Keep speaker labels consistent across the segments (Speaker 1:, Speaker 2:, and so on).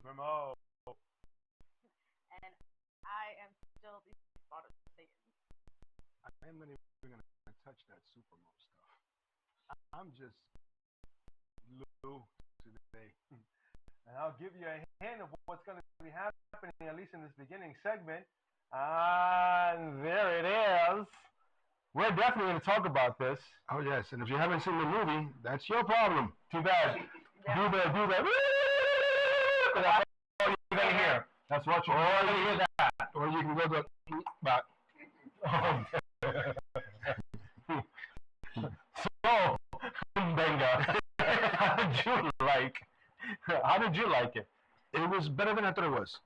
Speaker 1: Memo.
Speaker 2: And I am still the thought of Satan.
Speaker 3: I am not even going to touch that supermo stuff. I'm just low today.
Speaker 1: And I'll give you a hint of what's going to be happening, at least in this beginning segment. And there it is. We're definitely going to talk about this.
Speaker 3: Oh, yes. And if you haven't seen the movie, that's your problem.
Speaker 1: Too bad.
Speaker 2: Yeah.
Speaker 1: Do the. That's all you're going to hear. That's what you're going to hear that.
Speaker 3: Or you can go to back.
Speaker 1: So, Benga, how did you like it?
Speaker 3: It was better than I thought it was.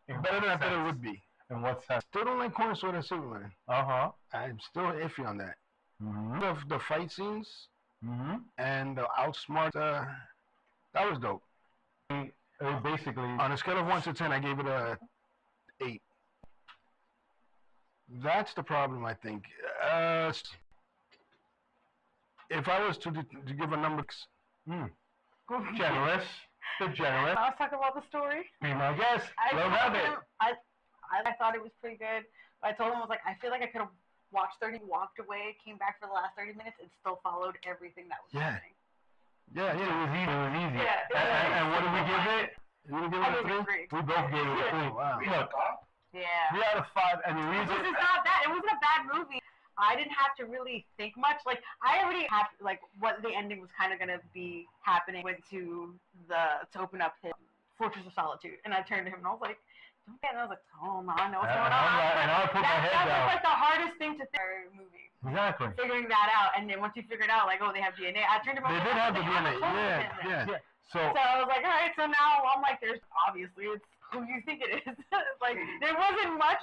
Speaker 3: Better than I thought it would be.
Speaker 1: And what's that?
Speaker 3: Still don't like Cornerstone and Superman.
Speaker 1: Uh-huh.
Speaker 3: I'm still iffy on that.
Speaker 1: Mm-hmm.
Speaker 3: The fight scenes
Speaker 1: Mm-hmm.
Speaker 3: and the outsmart, that was dope.
Speaker 1: Basically,
Speaker 3: on a scale of 1 to 10, I gave it a 8. That's the problem, I think. If I was to give a number,
Speaker 1: generous. Good generous.
Speaker 2: I was talking about the story.
Speaker 1: Be my guest. Love it.
Speaker 2: I thought it was pretty good. But I told him, I was like, I feel like I could have watched 30, walked away, came back for the last 30 minutes, and still followed everything that was happening.
Speaker 3: Yeah,
Speaker 1: It was easy.
Speaker 2: Yeah.
Speaker 1: And what did we give it?
Speaker 3: You give
Speaker 2: I
Speaker 3: it
Speaker 2: gave it
Speaker 3: a
Speaker 2: 3.
Speaker 1: We both gave it a 3.
Speaker 3: Wow.
Speaker 1: Look,
Speaker 2: Yeah.
Speaker 1: 3 out of 5. And the reason
Speaker 2: This is not bad. It wasn't a bad movie. I didn't have to really think much. Like, I already had, like, what the ending was kind of going to be happening. Went to open up his Fortress of Solitude. And I turned to him and I was like, don't get it. And I was like, oh, no, I know what's going on.
Speaker 1: And I put my head
Speaker 2: that
Speaker 1: down.
Speaker 2: was like the hardest thing to think in a movie.
Speaker 1: Exactly.
Speaker 2: Figuring that out. And then once you figured out, like, oh, they have DNA. I turned to him
Speaker 3: They
Speaker 2: and
Speaker 3: did have the
Speaker 2: I was
Speaker 3: DNA.
Speaker 2: like,
Speaker 3: Yeah.
Speaker 1: So
Speaker 2: So I was like, all right, so now I'm like, there's obviously it's who you think it is. Like, there wasn't much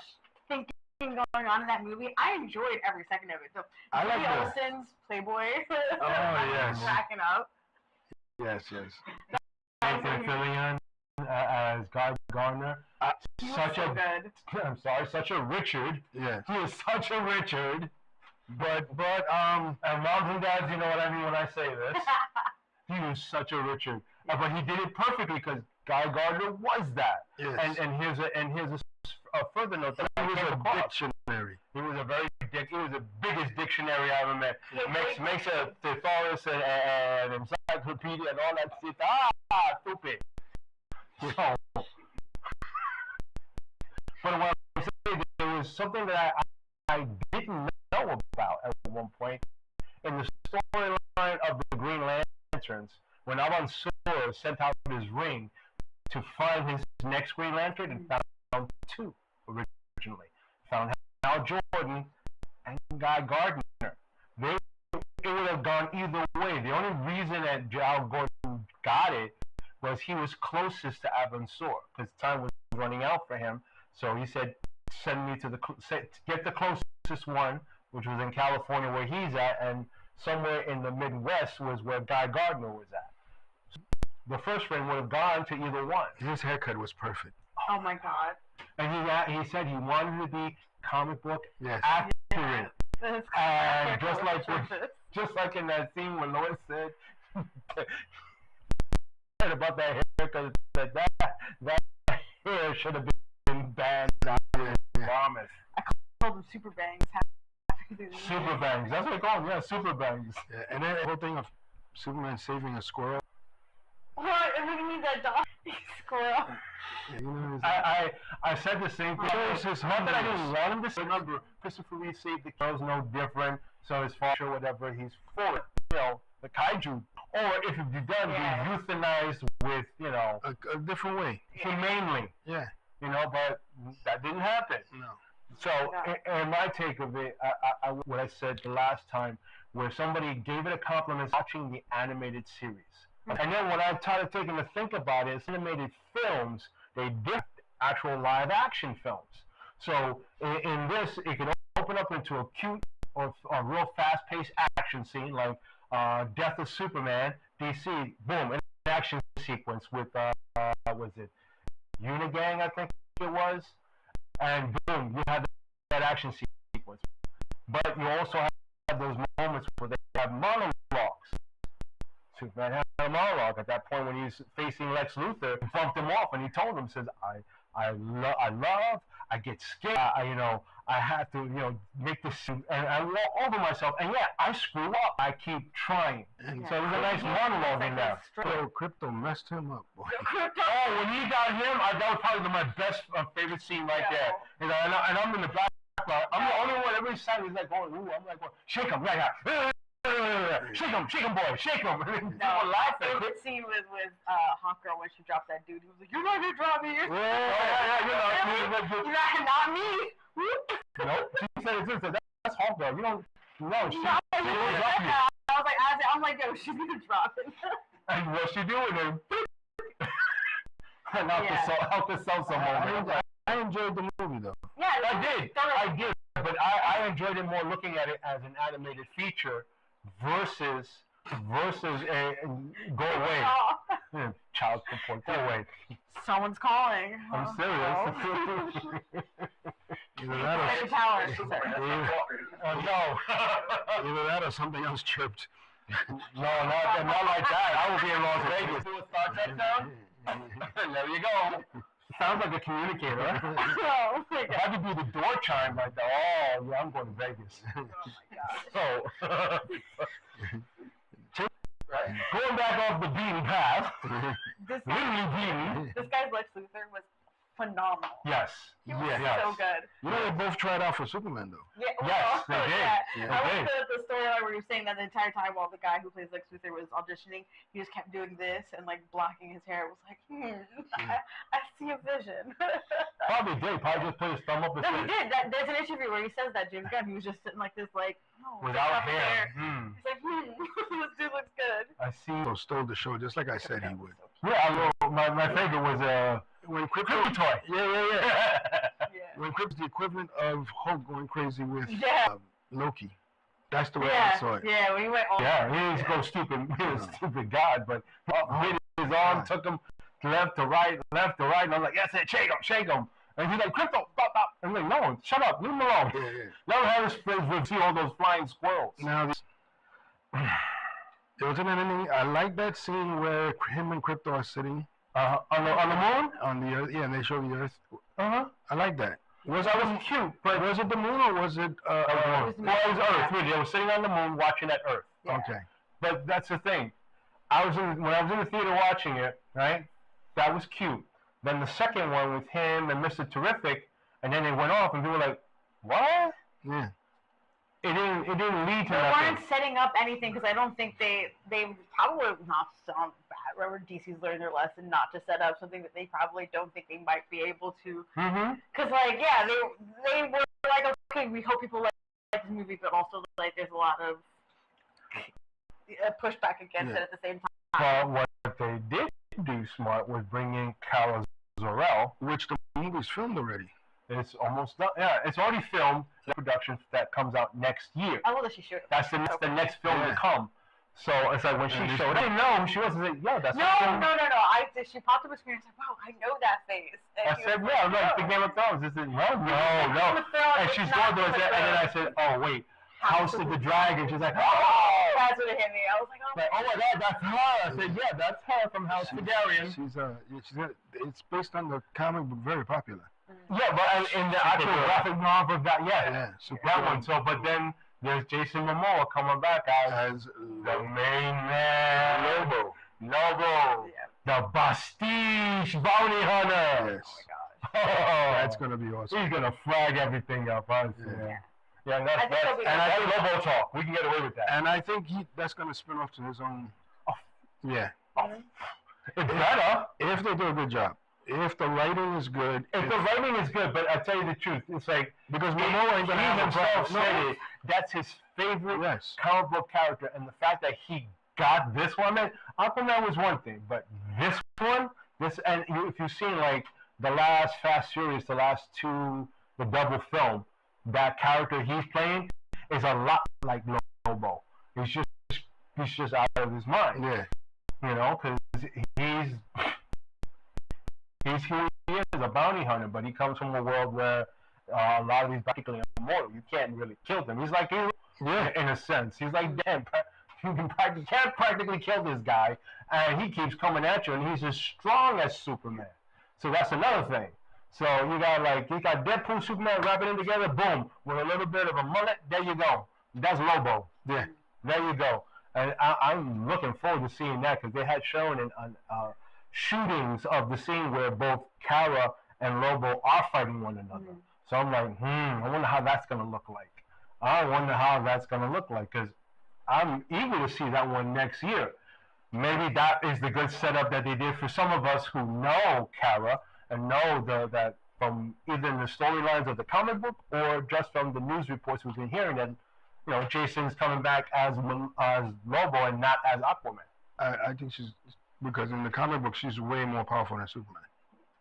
Speaker 2: thinking going on in that movie. I enjoyed every second of it. So,
Speaker 3: I like
Speaker 2: Julie
Speaker 3: the-
Speaker 2: Olsen's Playboy.
Speaker 3: yes.
Speaker 2: Cracking up.
Speaker 3: Yes.
Speaker 1: Nathan Fillion as Guy Gardner.
Speaker 2: He was so good.
Speaker 1: I'm sorry, such a Richard.
Speaker 3: Yeah.
Speaker 1: He is such a Richard. But and moms and dads, you know what I mean when I say this. He was such a Richard, but he did it perfectly because Guy Gardner was that.
Speaker 3: Yes.
Speaker 1: And here's a further note that
Speaker 3: He was
Speaker 1: came
Speaker 3: a
Speaker 1: across.
Speaker 3: dictionary.
Speaker 1: He was he was the biggest dictionary I ever met.
Speaker 2: Yeah,
Speaker 1: Makes a thesaurus and an encyclopedia and all that shit. Stupid. So, but what I say, there was something that I didn't know about at one point in the storyline of the Green Lanterns when Al-Mansur sent out his ring to find his next Green Lantern and found 2 originally. Found Hal Jordan and Guy Gardner. It would have gone either way. The only reason that Hal Gordon got it was he was closest to Al-Mansur because time was running out for him. So he said, "Send me to get the closest one," which was in California where he's at, and somewhere in the Midwest was where Guy Gardner was at. The first ring would have gone to either one.
Speaker 3: His haircut was perfect.
Speaker 2: Oh my god.
Speaker 1: And he said he wanted to be comic book
Speaker 3: Yes.
Speaker 1: accurate. And
Speaker 2: Choices.
Speaker 1: just like in that scene when Lois said about that haircut, that hair should have been banned out of promise.
Speaker 2: I called them super bangs.
Speaker 1: Super bangs. That's what they call them. Yeah, super bangs.
Speaker 3: Yeah. And then the whole thing of Superman saving a squirrel.
Speaker 2: What? And we need that dog squirrel.
Speaker 3: Yeah, you know,
Speaker 1: I said the same thing. Not that I didn't want him to say. Remember, Christopher Reeve saved the kills no different. So as far as whatever he's for, the kaiju. Or if you've done, be euthanized with,
Speaker 3: a different way.
Speaker 1: humanely.
Speaker 3: Yeah.
Speaker 1: But that didn't happen.
Speaker 3: No.
Speaker 1: So, in my take of it, what I said the last time, where somebody gave it a compliment watching the animated series. And then when I started taking to think about it, it's animated films, they did actual live action films. So, in this, it can open up into a cute or a real fast-paced action scene, like Death of Superman, DC, boom, an action sequence with, was it Unigang, I think it was? And boom, you have that action sequence. But you also have those moments where they have monologues. Superman had a monologue at that point when he's facing Lex Luthor. He bumped him off, and he told him, says, I love, I get scared, I have to, make this, and I walk over myself, and yeah, I screw up. I keep trying.
Speaker 3: And
Speaker 1: So there's a nice monologue in there.
Speaker 3: so Crypto messed him up, boy.
Speaker 1: Oh, when he got him, that was probably my best favorite scene right there. And I'm in the background. I'm the only one. Every side is like going, ooh. I'm like, shake him, yeah. Shake him, boy, shake him.
Speaker 2: No, my favorite scene was with Hawk Girl when she dropped that dude. He was like, "You're not gonna drop me." Not me.
Speaker 1: Nope. She said, that's Hawk Girl. You don't know. She
Speaker 2: I
Speaker 1: was like,
Speaker 2: I'm like, yo, she's gonna drop it.
Speaker 1: And what's she doing then? Out to sell someone.
Speaker 3: I enjoyed the movie though.
Speaker 2: Yeah,
Speaker 1: I did. But I enjoyed it more looking at it as an animated feature versus a go away. Child support, go away.
Speaker 2: Someone's calling.
Speaker 1: I'm serious.
Speaker 3: Either that either that or something else chirped.
Speaker 1: No, not like that. I will be in Las Vegas. Do a Star Trek sound? There you go. Sounds like a communicator.
Speaker 2: Oh my God.
Speaker 1: I could do the door chime like that. Oh, yeah, I'm going to Vegas.
Speaker 2: Oh my God.
Speaker 1: So, going back off the beaten path,
Speaker 2: This
Speaker 1: literally beaten.
Speaker 2: guy's Lex Luthor was phenomenal.
Speaker 1: Yes.
Speaker 2: He was
Speaker 1: Yes.
Speaker 2: so good.
Speaker 3: They both tried out for Superman though.
Speaker 2: Yeah,
Speaker 1: Yes, they did.
Speaker 2: I like the storyline where you're saying that the entire time while the guy who plays Lex Luthor was auditioning, he just kept doing this and like blocking his hair. It was like, I see a vision.
Speaker 1: Probably did. Probably just put his thumb up his
Speaker 2: No, he did. There's an interview where he says that James Gunn. He was just sitting like this, like,
Speaker 1: without hair.
Speaker 2: He's like, this dude looks good.
Speaker 1: I see.
Speaker 3: So stole the show just like I said he would.
Speaker 1: Yeah, my favorite was
Speaker 3: When Crypto
Speaker 1: toy.
Speaker 3: Yeah.
Speaker 2: Yeah.
Speaker 3: When Crypto's the equivalent of Hulk going crazy with
Speaker 2: Yeah.
Speaker 3: Loki. That's the way I saw it.
Speaker 2: Yeah, when he went all
Speaker 1: Yeah, he didn't go stupid. He was a stupid god, but hit his arm, took him left to right, and I'm like, yes, shake him. And he's like, Crypto, stop. I'm like, no, shut up, leave him alone.
Speaker 3: Yeah.
Speaker 1: Let him have his friends would see all those flying squirrels.
Speaker 3: Now, there wasn't anything. I like that scene where him and Crypto are sitting
Speaker 1: on the moon?
Speaker 3: on the Earth. Yeah, and they show the Earth.
Speaker 1: Uh-huh.
Speaker 3: I like that.
Speaker 1: That was cute, but
Speaker 3: Was it the moon or was it?
Speaker 1: it was Earth. Really, they were sitting on the moon watching that Earth.
Speaker 2: Yeah.
Speaker 3: Okay.
Speaker 1: But that's the thing. When I was in the theater watching it, right? That was cute. Then the second one with him and Mr. Terrific, and then they went off, and people were like, "What?"
Speaker 3: Yeah.
Speaker 1: It didn't lead to
Speaker 2: They
Speaker 1: nothing.
Speaker 2: weren't setting up anything because I don't think they probably not sound bad. Remember, DC's learned their lesson not to set up something that they probably don't think they might be able to.
Speaker 1: Mm-hmm.
Speaker 2: Because they were like, okay, we hope people like this movie, but also like there's a lot of pushback against it at the same time.
Speaker 1: Well, what they did do smart was bring in Kara Zor-El,
Speaker 3: Which the movie's filmed already.
Speaker 1: It's almost done. Yeah, it's already filmed. The production that comes out next year.
Speaker 2: I love that she showed up.
Speaker 1: That's the next film to come. So it's like when she showed up, I didn't know who she was. I said, "Yo, that's
Speaker 2: No. She popped up a screen. I said, "Wow, I know that face." And
Speaker 1: I said, "Yeah, like the Game of Thrones." I said, "No." And she's going through it, and then I said, "Oh wait, House of the Dragon." She's like, "Oh."
Speaker 2: That's what it hit me. I was like, "Oh
Speaker 1: my God, that's her." I said, "Yeah, that's her from House of the Dragon."
Speaker 3: It's based on the comic book, very popular.
Speaker 1: Yeah, but in the actual graphic novel, that one. So, but then there's Jason Momoa coming back as the main man, Lobo, the Bastige bounty hunter.
Speaker 3: Yes.
Speaker 2: Oh my gosh.
Speaker 3: That's gonna be awesome.
Speaker 1: He's gonna flag everything up. Yeah, and that's Lobo talk. We can get away with that.
Speaker 3: And I think that's gonna spin off to his own. Yeah.
Speaker 1: It's better
Speaker 3: If they do a good job. If the writing is good.
Speaker 1: If the writing is good, but I tell you the truth, it's like
Speaker 3: because Momoa ain't gonna have
Speaker 1: himself said it. That's his favorite comic book character, and the fact that he got this one, man, Aquaman was one thing, but this one, if you've seen like the last Fast Furious, the last two, the double film, that character he's playing is a lot like Lobo. He's just out of his mind.
Speaker 3: Yeah.
Speaker 1: You know, because he's who he is, a bounty hunter, but he comes from a world where a lot of these practically immortal. You can't really kill them. He's like you, in a sense. He's like them. can't practically kill this guy, and he keeps coming at you, and he's as strong as Superman. So that's another thing. So you got Deadpool, Superman wrapping it together, boom, with a little bit of a mullet. There you go. That's Lobo. Yeah, there you go. And I'm looking forward to seeing that because they had shown in shootings of the scene where both Kara and Lobo are fighting one another. Mm-hmm. So I'm like, I wonder how that's gonna look like. Because I'm eager to see that one next year. Maybe that is the good setup that they did for some of us who know Kara and know that from either the storylines of the comic book or just from the news reports we've been hearing that, Jason's coming back as Lobo and not as Aquaman.
Speaker 3: I think she's, because in the comic book she's way more powerful than Superman.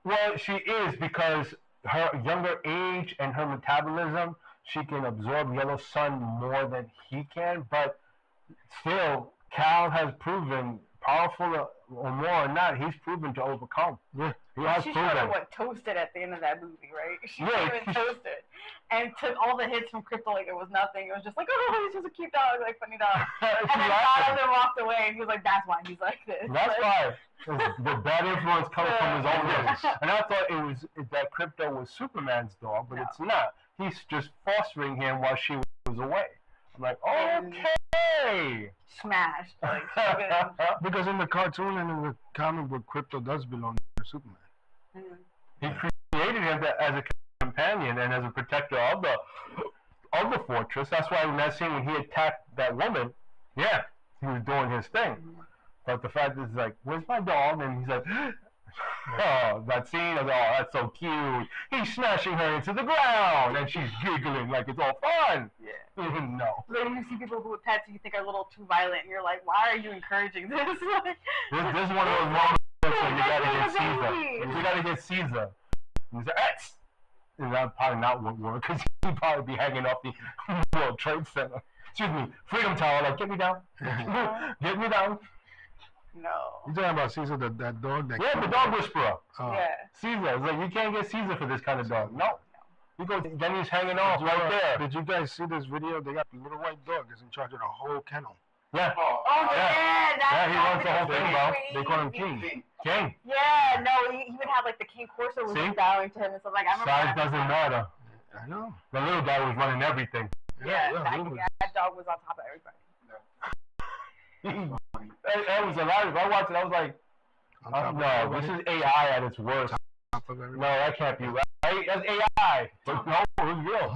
Speaker 1: Well, she is because her younger age and her metabolism, she can absorb yellow sun more than he can, but still, Cal has proven, powerful or more or not, he's proven to overcome. Yeah, he has
Speaker 2: she
Speaker 1: proven.
Speaker 2: She sort of toasted at the end of that movie, right? She even toasted and took all the hits from Crypto like it was nothing. It was just like, oh, he's just a cute dog, like funny dog. And then Jonathan walked away, and he was like, that's why he's like this.
Speaker 1: That's why. The bad influence coming from his own days. And I thought that Crypto was Superman's dog, but it's not. He's just fostering him while she was away. I'm like, okay.
Speaker 2: Smashed. Like,
Speaker 3: because in the cartoon and in the comic book, Crypto does belong to Superman.
Speaker 2: Mm-hmm.
Speaker 1: He created him as a companion and as a protector of the fortress. That's why in that scene when he attacked that woman, he was doing his thing. Mm-hmm. But the fact is, like, where's my dog? And he's like, that scene is, that's so cute. He's smashing her into the ground, and she's giggling like it's all fun.
Speaker 2: Yeah.
Speaker 1: No.
Speaker 2: So you see people who with pets you think are a little too violent, and you're like, why are you encouraging this?
Speaker 1: This is one of those moments where you gotta get Caesar. You gotta get Caesar. And he's like, and that probably not would work, because he'd probably be hanging off the World Trade Center. Excuse me, Freedom Tower, like, get me down. Get me down.
Speaker 2: No.
Speaker 3: You're talking about Caesar, that dog?
Speaker 1: The dog whisperer.
Speaker 2: Yeah.
Speaker 1: Caesar. It's like, you can't get Caesar for this kind of dog. No. You go, then he's hanging off right there.
Speaker 3: Did you guys see this video? They got the little white dog is in charge of the whole kennel.
Speaker 1: Yeah.
Speaker 2: Yeah,
Speaker 1: he runs the whole thing, bro. They call him King. King.
Speaker 2: Yeah, no, he even had like the King Corso was bowing to him and stuff. Like, I remember
Speaker 1: size doesn't matter.
Speaker 3: I know.
Speaker 1: The little guy was running everything.
Speaker 2: Yeah, that dog was on top of everybody.
Speaker 1: That was hilarious. I watched it. I was like, no, this is AI at its worst. No, that can't be right. That's AI. But no, it was real.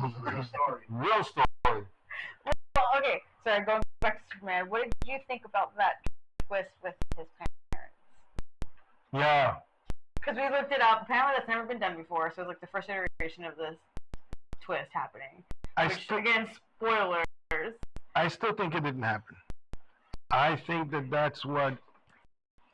Speaker 1: Real story.
Speaker 2: Well, okay, so going back to Superman, what did you think about that twist with his parents?
Speaker 1: Yeah.
Speaker 2: Because we looked it up. Apparently that's never been done before, so it's like the first iteration of this twist happening. Again, spoilers.
Speaker 3: I still think it didn't happen. I think that's what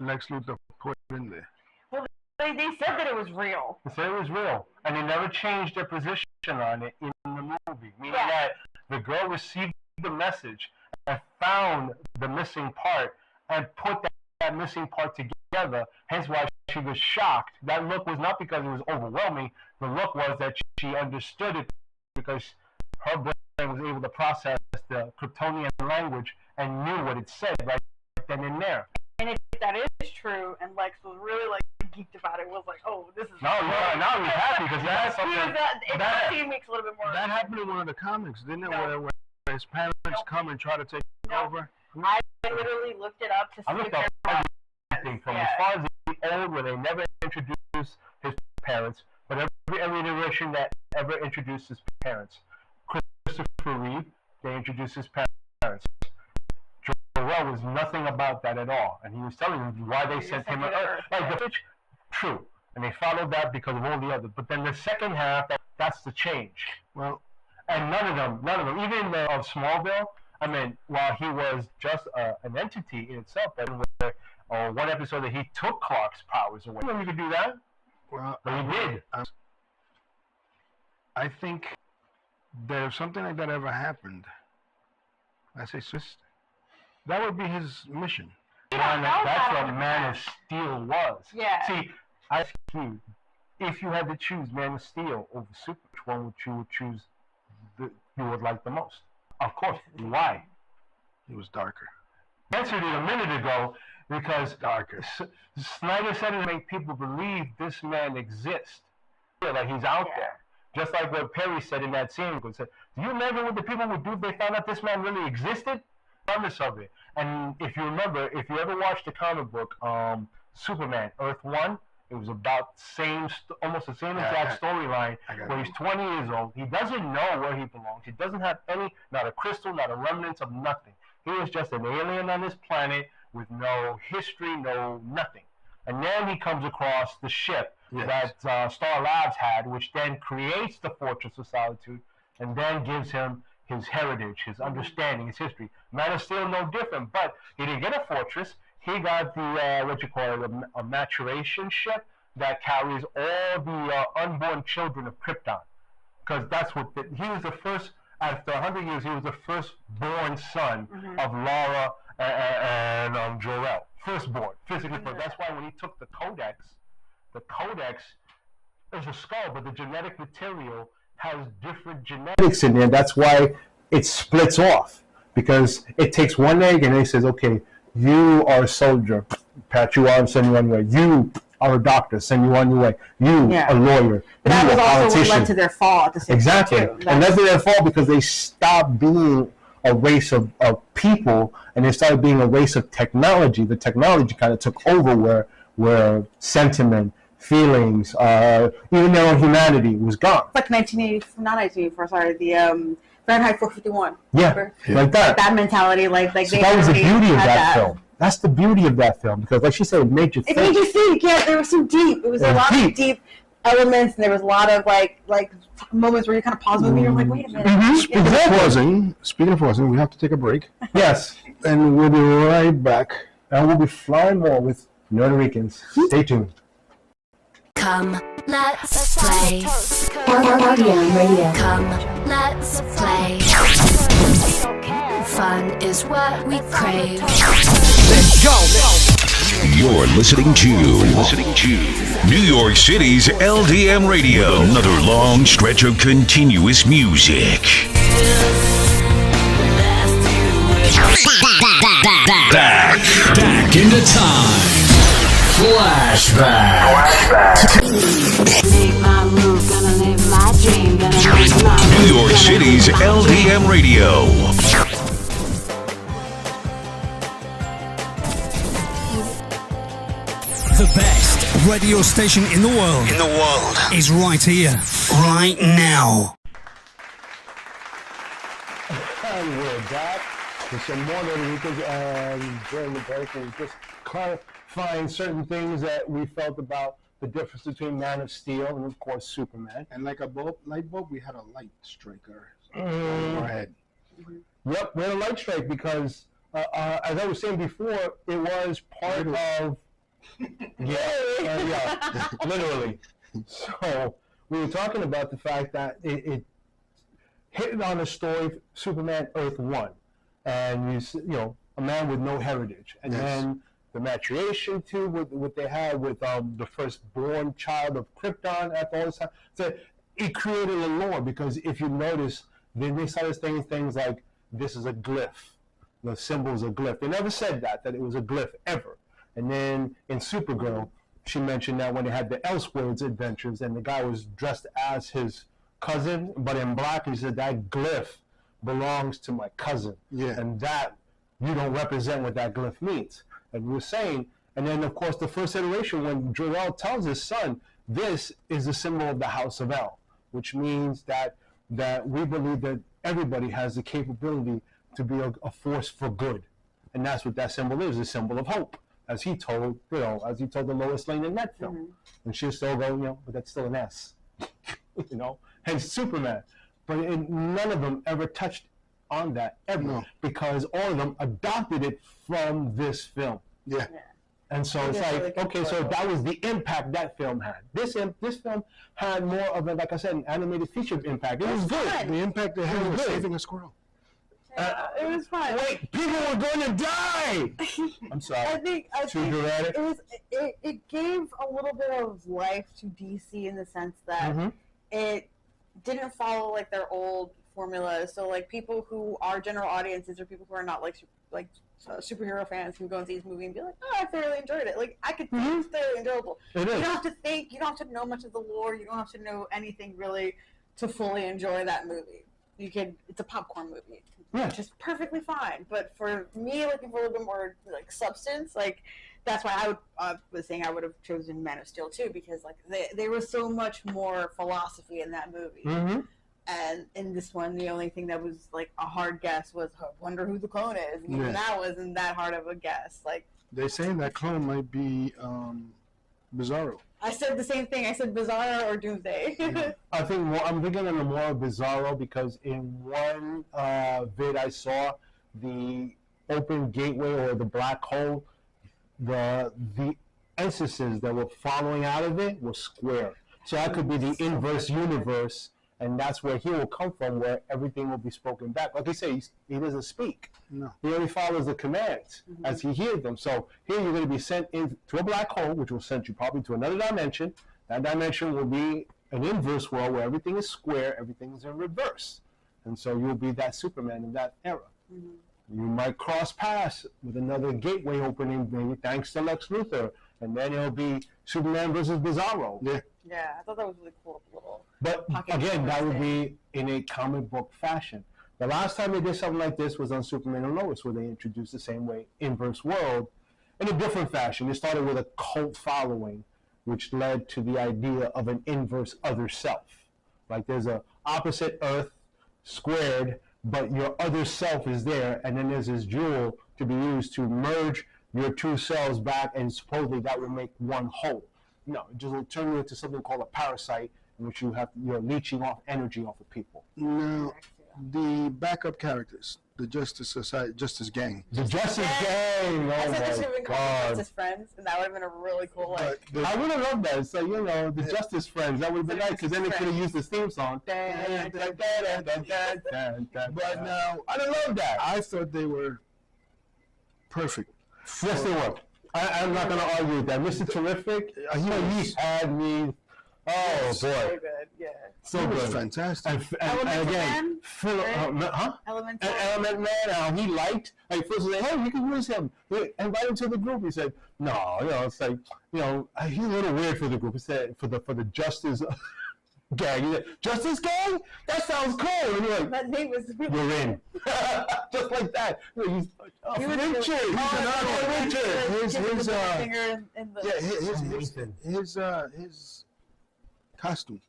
Speaker 3: Lex Luthor put in there.
Speaker 2: Well, they said that it was real.
Speaker 1: They said it was real, and they never changed their position on it in the movie. Meaning that the girl received the message and found the missing part and put that missing part together. Hence why she was shocked. That look was not because it was overwhelming. The look was that she understood it because her brain was able to process the Kryptonian language and knew what it said right then and there.
Speaker 2: And if that is true, and Lex was really like geeked about it, was like, oh, this is.
Speaker 1: Now he's happy because he has something.
Speaker 2: That scene makes a little bit more.
Speaker 3: That happened in one of the comics, didn't it? Where his parents come and try to take over.
Speaker 2: I literally looked it up to see.
Speaker 1: I looked up everything from as far as the old, where they never introduced his parents, but every iteration that ever introduced his parents. Christopher Reeve, they introduced his parents. Joel was nothing about that at all, and he was telling them why they sent him to Earth. Like the true, and they followed that because of all the others. But then the second half, that's the change. Well, and none of them, even of Smallville. I mean, while he was just an entity in itself, and one episode that he took Clark's powers away. You could do that.
Speaker 3: Well,
Speaker 1: but he did.
Speaker 3: I think that if something like that ever happened, I say, that would be his mission.
Speaker 1: That's what Man of Steel was.
Speaker 2: Yeah.
Speaker 1: See, I ask you, if you had to choose Man of Steel over Super, which one would you choose? You would like the most? Of course. Why?
Speaker 3: He was darker.
Speaker 1: answered it a minute ago because
Speaker 3: Darker.
Speaker 1: Snyder said it to make people believe this man exists, that he's out there. Just like what Perry said in that scene. He said, "Do you remember what the people would do if they found out this man really existed?" Premise of it. And if you remember, if you ever watched the comic book, Superman, Earth One, it was about almost the same exact storyline where he's 20 years old. He doesn't know where he belongs. He doesn't have not a crystal, not a remnants of nothing. He was just an alien on this planet with no history, no nothing. And then he comes across the ship that Star Labs had, which then creates the Fortress of Solitude, and then gives him his heritage, his understanding, his history. Man of Steel no different, but he didn't get a fortress. He got the a maturation ship that carries all the unborn children of Krypton, because that's what he was the first. After 100 years, he was the firstborn son of Laura and Jor-El. Firstborn, physically first. That's why when he took the codex is a skull, but the genetic material has different genetics in there. That's why it splits off, because it takes one egg and it says, okay, you are a soldier, pat you on, send you on your way. You are a doctor, send you on your way. You a lawyer.
Speaker 2: But that was also what led to their fall at the same time.
Speaker 1: Exactly. And led to their fall because they stopped being a race of people and they started being a race of technology. The technology kind of took over where sentiment, feelings, even their own humanity was gone.
Speaker 2: It's like 1984, sorry, the Fahrenheit 451.
Speaker 1: Yeah, like that.
Speaker 2: That mentality, like
Speaker 1: so that was the beauty of that film. That's the beauty of that film, because like she said, it made you think.
Speaker 2: It made you think, yeah, there was some deep. It was a lot of deep elements, and there was a lot of like moments where you kind of pause the movie and you're like, wait a minute.
Speaker 3: Speaking of pausing, we have to take a break.
Speaker 1: Yes.
Speaker 3: And we'll be right back.
Speaker 1: And we'll be flying more with Ricans. Stay tuned.
Speaker 4: Come, let's play. RDM Radio. Come, let's play. Fun is what we crave.
Speaker 5: Let's go.
Speaker 6: You're listening to New York City's LDM Radio. Another long stretch of continuous music.
Speaker 5: Back into time. Flashback.
Speaker 4: Make my move, gonna live my dream, gonna live my
Speaker 6: New York City's LDM Radio.
Speaker 5: The best radio station in the world. Is right here, right now.
Speaker 1: And we're back with some more Ricans, and during the break we just clarifying certain things that we felt about the difference between Man of Steel and of course Superman.
Speaker 3: And like a light bulb, we had a light striker. Go ahead.
Speaker 1: Yep, we had a light strike because, as I was saying before, it was part of. Yeah, literally. So we were talking about the fact that it hit on the story Superman Earth 1, and you know, a man with no heritage, and then the maturation too, with what they had with the firstborn child of Krypton at all this time. So it created a lore, because if you notice, then they started saying things like, "This is a glyph," the symbol's a glyph. They never said that it was a glyph ever. And then in Supergirl, she mentioned that when they had the Elseworlds adventures, and the guy was dressed as his cousin, but in black, he said that glyph belongs to my cousin, and that you don't represent what that glyph means. And we were saying, and then of course the first iteration when Jor-El tells his son, this is the symbol of the House of El, which means that we believe that everybody has the capability to be a force for good, and that's what that symbol is, a symbol of hope. As he told the Lois Lane in that film, and she's still going, but that's still an S, hence Superman. But none of them ever touched on that ever, because all of them adopted it from this film.
Speaker 3: Yeah.
Speaker 1: And so it's like, really okay, so that was the impact that film had. This film had more of a, like I said, an animated feature impact. It was good.
Speaker 3: The impact it had was saving a squirrel.
Speaker 2: It was fun.
Speaker 1: Wait, people were going to die. I'm sorry.
Speaker 2: I think it gave a little bit of life to DC in the sense that it didn't follow like their old formula. So like people who are general audiences or people who are not like superhero fans who go and see this movie and be like, oh, I thoroughly enjoyed it. Like I could think it's thoroughly enjoyable. You don't have to think. You don't have to know much of the lore. You don't have to know anything really to fully enjoy that movie. You can. It's a popcorn movie, which is perfectly fine. But for me, looking for a little bit more like substance, like that's why I was saying I would have chosen Man of Steel too, because like there was so much more philosophy in that movie. And in this one, the only thing that was like a hard guess was, I wonder who the clone is. And even that wasn't that hard of a guess. Like
Speaker 3: they're saying that clone might be Bizarro.
Speaker 2: I said the same thing. I said Bizarro or Doomsday.
Speaker 1: I think I'm thinking of the more Bizarro because in one vid I saw, the open gateway or the black hole, the instances that were following out of it were square. So that could be the inverse universe. And that's where he will come from, where everything will be spoken back. Like I say, he doesn't speak.
Speaker 3: No.
Speaker 1: He only follows the commands as he hears them. So here you're going to be sent into a black hole, which will send you probably to another dimension. That dimension will be an inverse world where everything is square, everything is in reverse. And so you'll be that Superman in that era. You might cross paths with another gateway opening, maybe thanks to Lex Luthor. And then it'll be Superman versus Bizarro.
Speaker 2: Yeah, I thought that was really cool.
Speaker 1: But again, that would be in a comic book fashion. The last time they did something like this was on Superman and Lois, where they introduced the same way inverse world in a different fashion. It started with a cult following, which led to the idea of an inverse other self. Like there's a opposite Earth squared, but your other self is there, and then there's this jewel to be used to merge your two cells back, and supposedly that will make one whole. No, it just will turn you into something called a parasite, in which you're leeching off energy off of people.
Speaker 3: Now, the backup characters, the Justice Gang.
Speaker 1: The Justice Gang!
Speaker 2: I
Speaker 1: Oh
Speaker 2: said this
Speaker 1: my
Speaker 2: should have been called
Speaker 1: God.
Speaker 2: Justice Friends, and that would have been a really cool, like...
Speaker 1: I would have loved that. So, the Justice Friends, that would have been nice, because then they could have used this theme song. But
Speaker 3: now,
Speaker 1: I'd have loved that.
Speaker 3: I thought they were perfect.
Speaker 1: Yes, they were. I'm not going to argue with that. Mr. Terrific, he had me. Oh, boy.
Speaker 2: So good, yeah.
Speaker 1: So
Speaker 3: He was
Speaker 1: good.
Speaker 3: fantastic.
Speaker 1: And again,
Speaker 2: Elemental.
Speaker 1: Element Man, how he liked. Like, first, like, hey, you can use him. Invite him to the group. He said, no, it's like, he's a little weird for the group. He said, for the Justice Gang. He said, Justice Gang? That sounds cool. And you're like,
Speaker 2: That name was really
Speaker 1: you're in. Just like that. He's
Speaker 3: His costume.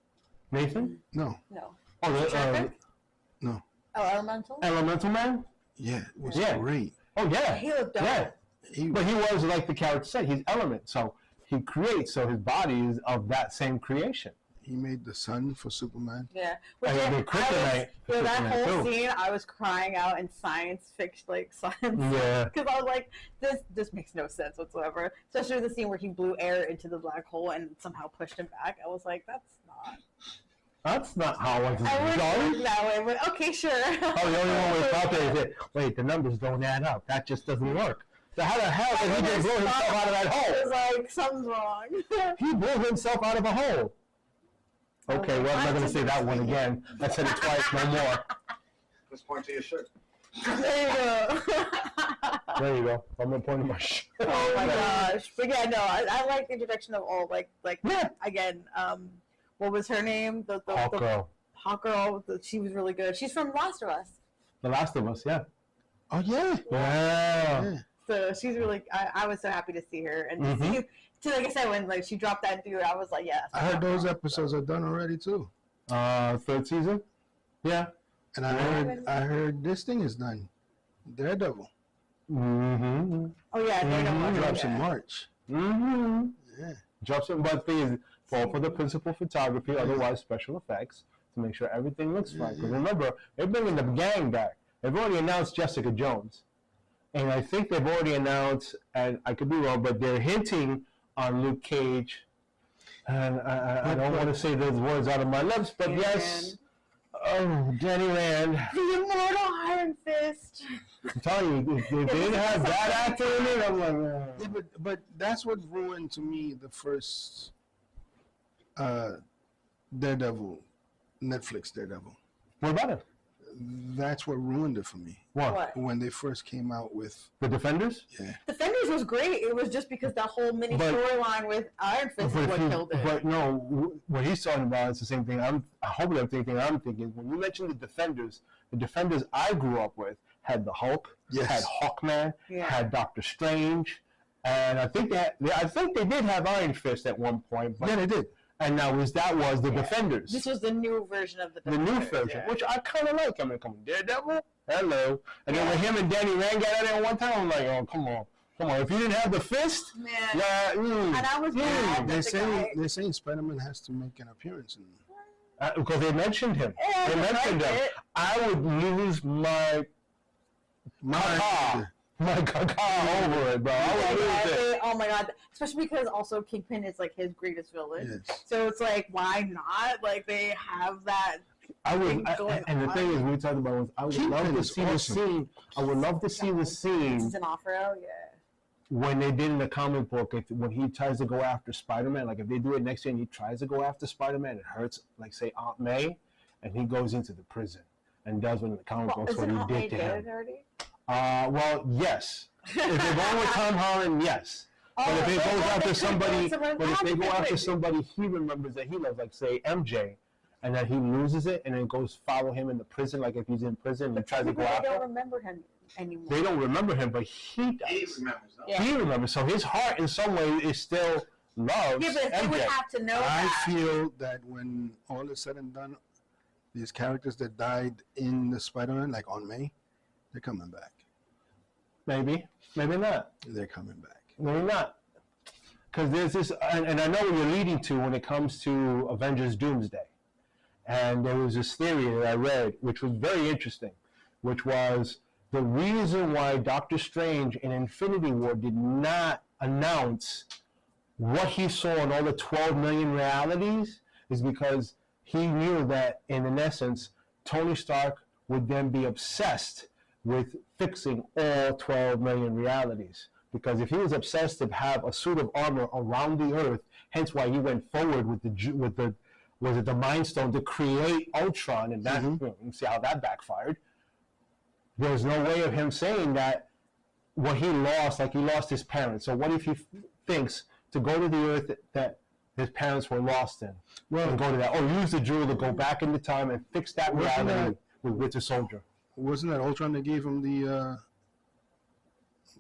Speaker 1: Nathan?
Speaker 3: No.
Speaker 1: Oh,
Speaker 3: No.
Speaker 2: Oh, Elemental?
Speaker 1: Elemental Man?
Speaker 3: Yeah, it was great.
Speaker 1: Oh, yeah.
Speaker 2: He looked dope.
Speaker 1: Yeah. But he was, like the character said, he's element. So he creates, so his body is of that same creation.
Speaker 3: He made the sun for Superman.
Speaker 2: Yeah.
Speaker 1: Kryptonite.
Speaker 2: That whole scene, I was crying out in science fiction, like science.
Speaker 1: Yeah.
Speaker 2: Because I was like, this makes no sense whatsoever. Especially the scene where he blew air into the black hole and somehow pushed him back. I was like,
Speaker 1: That's not how it is
Speaker 2: I wouldn't
Speaker 1: done.
Speaker 2: think that way, but okay, sure.
Speaker 1: Oh, the only one we thought there is that, wait, the numbers don't add up. That just doesn't work. So how the hell did he just blow himself out of that
Speaker 2: I
Speaker 1: hole?
Speaker 2: was like, something's wrong.
Speaker 1: He blew himself out of a hole. Okay, well, I'm not going to say that one again. I said it twice, no more.
Speaker 7: Just point to your shirt.
Speaker 2: There you go.
Speaker 1: There you go. I'm going to point to my shirt.
Speaker 2: Oh my gosh. But yeah, no, I like the introduction of all,
Speaker 1: Yeah.
Speaker 2: again, what was her name? The
Speaker 1: Hawkgirl.
Speaker 2: Hawkgirl, she was really good. She's from Last of Us.
Speaker 1: The Last of Us, yeah.
Speaker 3: Oh, yeah.
Speaker 1: Yeah.
Speaker 2: So she's really, I was so happy to see her. And to see, like I said, when she dropped that dude, I was like, yeah.
Speaker 3: I heard those episodes are done already, too.
Speaker 1: Third season? Yeah.
Speaker 3: And I heard this thing is done. Daredevil.
Speaker 1: Mm-hmm.
Speaker 2: Oh, yeah.
Speaker 1: Mm-hmm.
Speaker 3: Drops in March.
Speaker 1: Mm-hmm.
Speaker 3: Yeah.
Speaker 1: Drops in, but the thing is, fall for the principal photography, otherwise special effects, to make sure everything looks right. Because remember, they're bringing the gang back. They've already announced Jessica Jones. And I think they've already announced, and I could be wrong, but they're hinting on Luke Cage. And I don't want to say those words out of my lips, but
Speaker 2: Danny
Speaker 1: yes. Oh, Danny Rand.
Speaker 2: The immortal Iron Fist.
Speaker 1: I'm telling you, if they didn't have that actor in it, I'm like,
Speaker 3: Yeah, but that's what ruined to me the first Daredevil, Netflix Daredevil.
Speaker 1: what about it?
Speaker 3: That's what ruined it for me.
Speaker 1: What?
Speaker 3: When they first came out with
Speaker 1: The Defenders?
Speaker 3: Yeah.
Speaker 2: Defenders was great. It was just because that whole mini storyline with Iron Fist is what killed it.
Speaker 1: But no, what he's talking about is the same thing. I'm thinking. When you mentioned the Defenders I grew up with had the Hulk, had Hawkman, had Doctor Strange, and I think they did have Iron Fist at one point. But,
Speaker 3: yeah, they did.
Speaker 1: And now was the Defenders.
Speaker 2: This was the new version of the
Speaker 1: Defenders. The new version, which I kind of like. I mean, come on, Daredevil, hello. And then when him and Danny Rand got out there one time, I'm like, oh, come on. If you didn't have the fist,
Speaker 2: and I was mad.
Speaker 3: They're saying Spider-Man has to make an appearance in
Speaker 1: because they mentioned him.
Speaker 2: Yeah,
Speaker 1: they mentioned him. I would lose my caca over it, bro. I would lose it.
Speaker 2: Oh my god! Especially because also Kingpin is like his greatest villain. Yes. So it's like, why not? Like they have that.
Speaker 1: And the thing is, we talked about I would love to see the scene. I would love to see the scene.
Speaker 2: It's an off-road,
Speaker 1: when they did in the comic book, when he tries to go after Spider-Man, like if they do it next year and he tries to go after Spider-Man, it hurts, like say Aunt May, and he goes into the prison and does what in the comic books what he did to him. Well, yes. If they're going with Tom Holland, yes. But if they go after somebody he remembers that he loves, like say MJ, and then he loses it and then goes follow him in the prison, like if he's in prison and he tries to go after.
Speaker 2: They don't remember him anymore.
Speaker 1: They don't remember him, but he does.
Speaker 7: He remembers.
Speaker 2: Yeah.
Speaker 1: He remembers. So his heart, in some way, is still loves.
Speaker 2: Yeah, but they would have to know
Speaker 3: I feel that when all is said and done, these characters that died in the Spider-Man, like on May, they're coming back.
Speaker 1: Maybe not.
Speaker 3: They're coming back.
Speaker 1: Maybe not. Because there's this, and I know what you're leading to when it comes to Avengers Doomsday. And there was this theory that I read, which was very interesting, which was the reason why Doctor Strange in Infinity War did not announce what he saw in all the 12 million realities is because he knew that, in essence, Tony Stark would then be obsessed with fixing all 12 million realities. Because if he was obsessed to have a suit of armor around the Earth, hence why he went forward with the Mind Stone to create Ultron, and that you see how that backfired. There's no way of him saying that what he lost, like he lost his parents. So what if he thinks to go to the Earth that his parents were lost in? Well, and go to that, or use the jewel to go back into time and fix that reality with Winter Soldier.
Speaker 3: Wasn't that Ultron that gave him the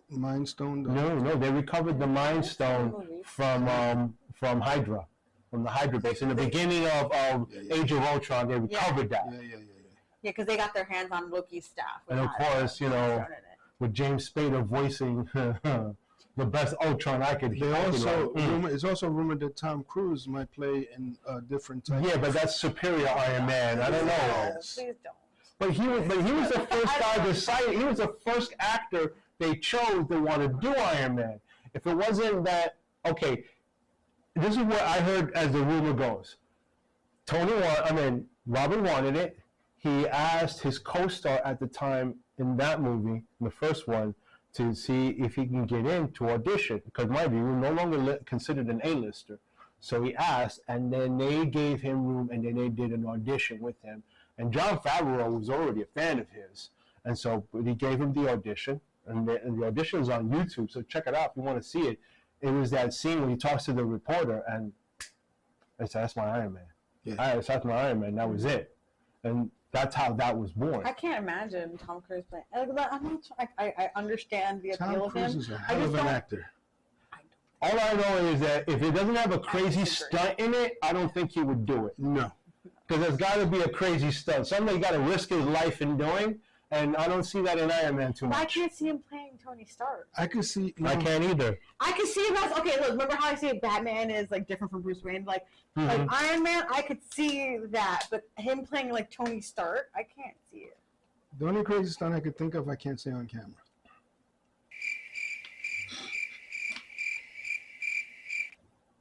Speaker 3: Mind Stone?
Speaker 1: No, they recovered the Mind Stone from Hydra, from the Hydra base. In the beginning of Age of Ultron, they recovered that.
Speaker 2: Yeah, because they got their hands on Loki's staff.
Speaker 1: And of course, with James Spader voicing the best Ultron I could hear.
Speaker 3: It's also rumored that Tom Cruise might play in a different type.
Speaker 1: Yeah, but that's Superior Iron Man. I don't know.
Speaker 2: Please don't.
Speaker 1: But he was the first guy decided. He was the first actor they chose to want to do Iron Man. If it wasn't that, okay, this is what I heard as the rumor goes. Robin wanted it. He asked his co-star at the time in that movie, the first one, to see if he can get in to audition. Because mind you, he was no longer considered an A-lister. So he asked, and then they gave him room, and then they did an audition with him. And Jon Favreau was already a fan of his. And so he gave him the audition. And the audition is on YouTube, so check it out if you want to see it. It was that scene when he talks to the reporter, and he said, "That's my Iron Man." Yeah. That's my Iron Man. That was it. And that's how that was born.
Speaker 2: I can't imagine Tom Cruise playing. I understand the appeal of him.
Speaker 3: Tom Cruise is a hell of an actor.
Speaker 1: All I know is that if it doesn't have a crazy stunt in it, I don't think he would do it.
Speaker 3: No.
Speaker 1: Because there's got to be a crazy stunt. Somebody got to risk his life in doing, and I don't see that in Iron Man too much.
Speaker 2: I can't see him playing Tony Stark.
Speaker 3: I can see.
Speaker 1: No. I can't either.
Speaker 2: I can see him as, okay, look, remember how I say Batman is like different from Bruce Wayne? Like Iron Man, I could see that, but him playing like Tony Stark, I can't see it.
Speaker 3: The only crazy stunt I could think of, I can't say on camera.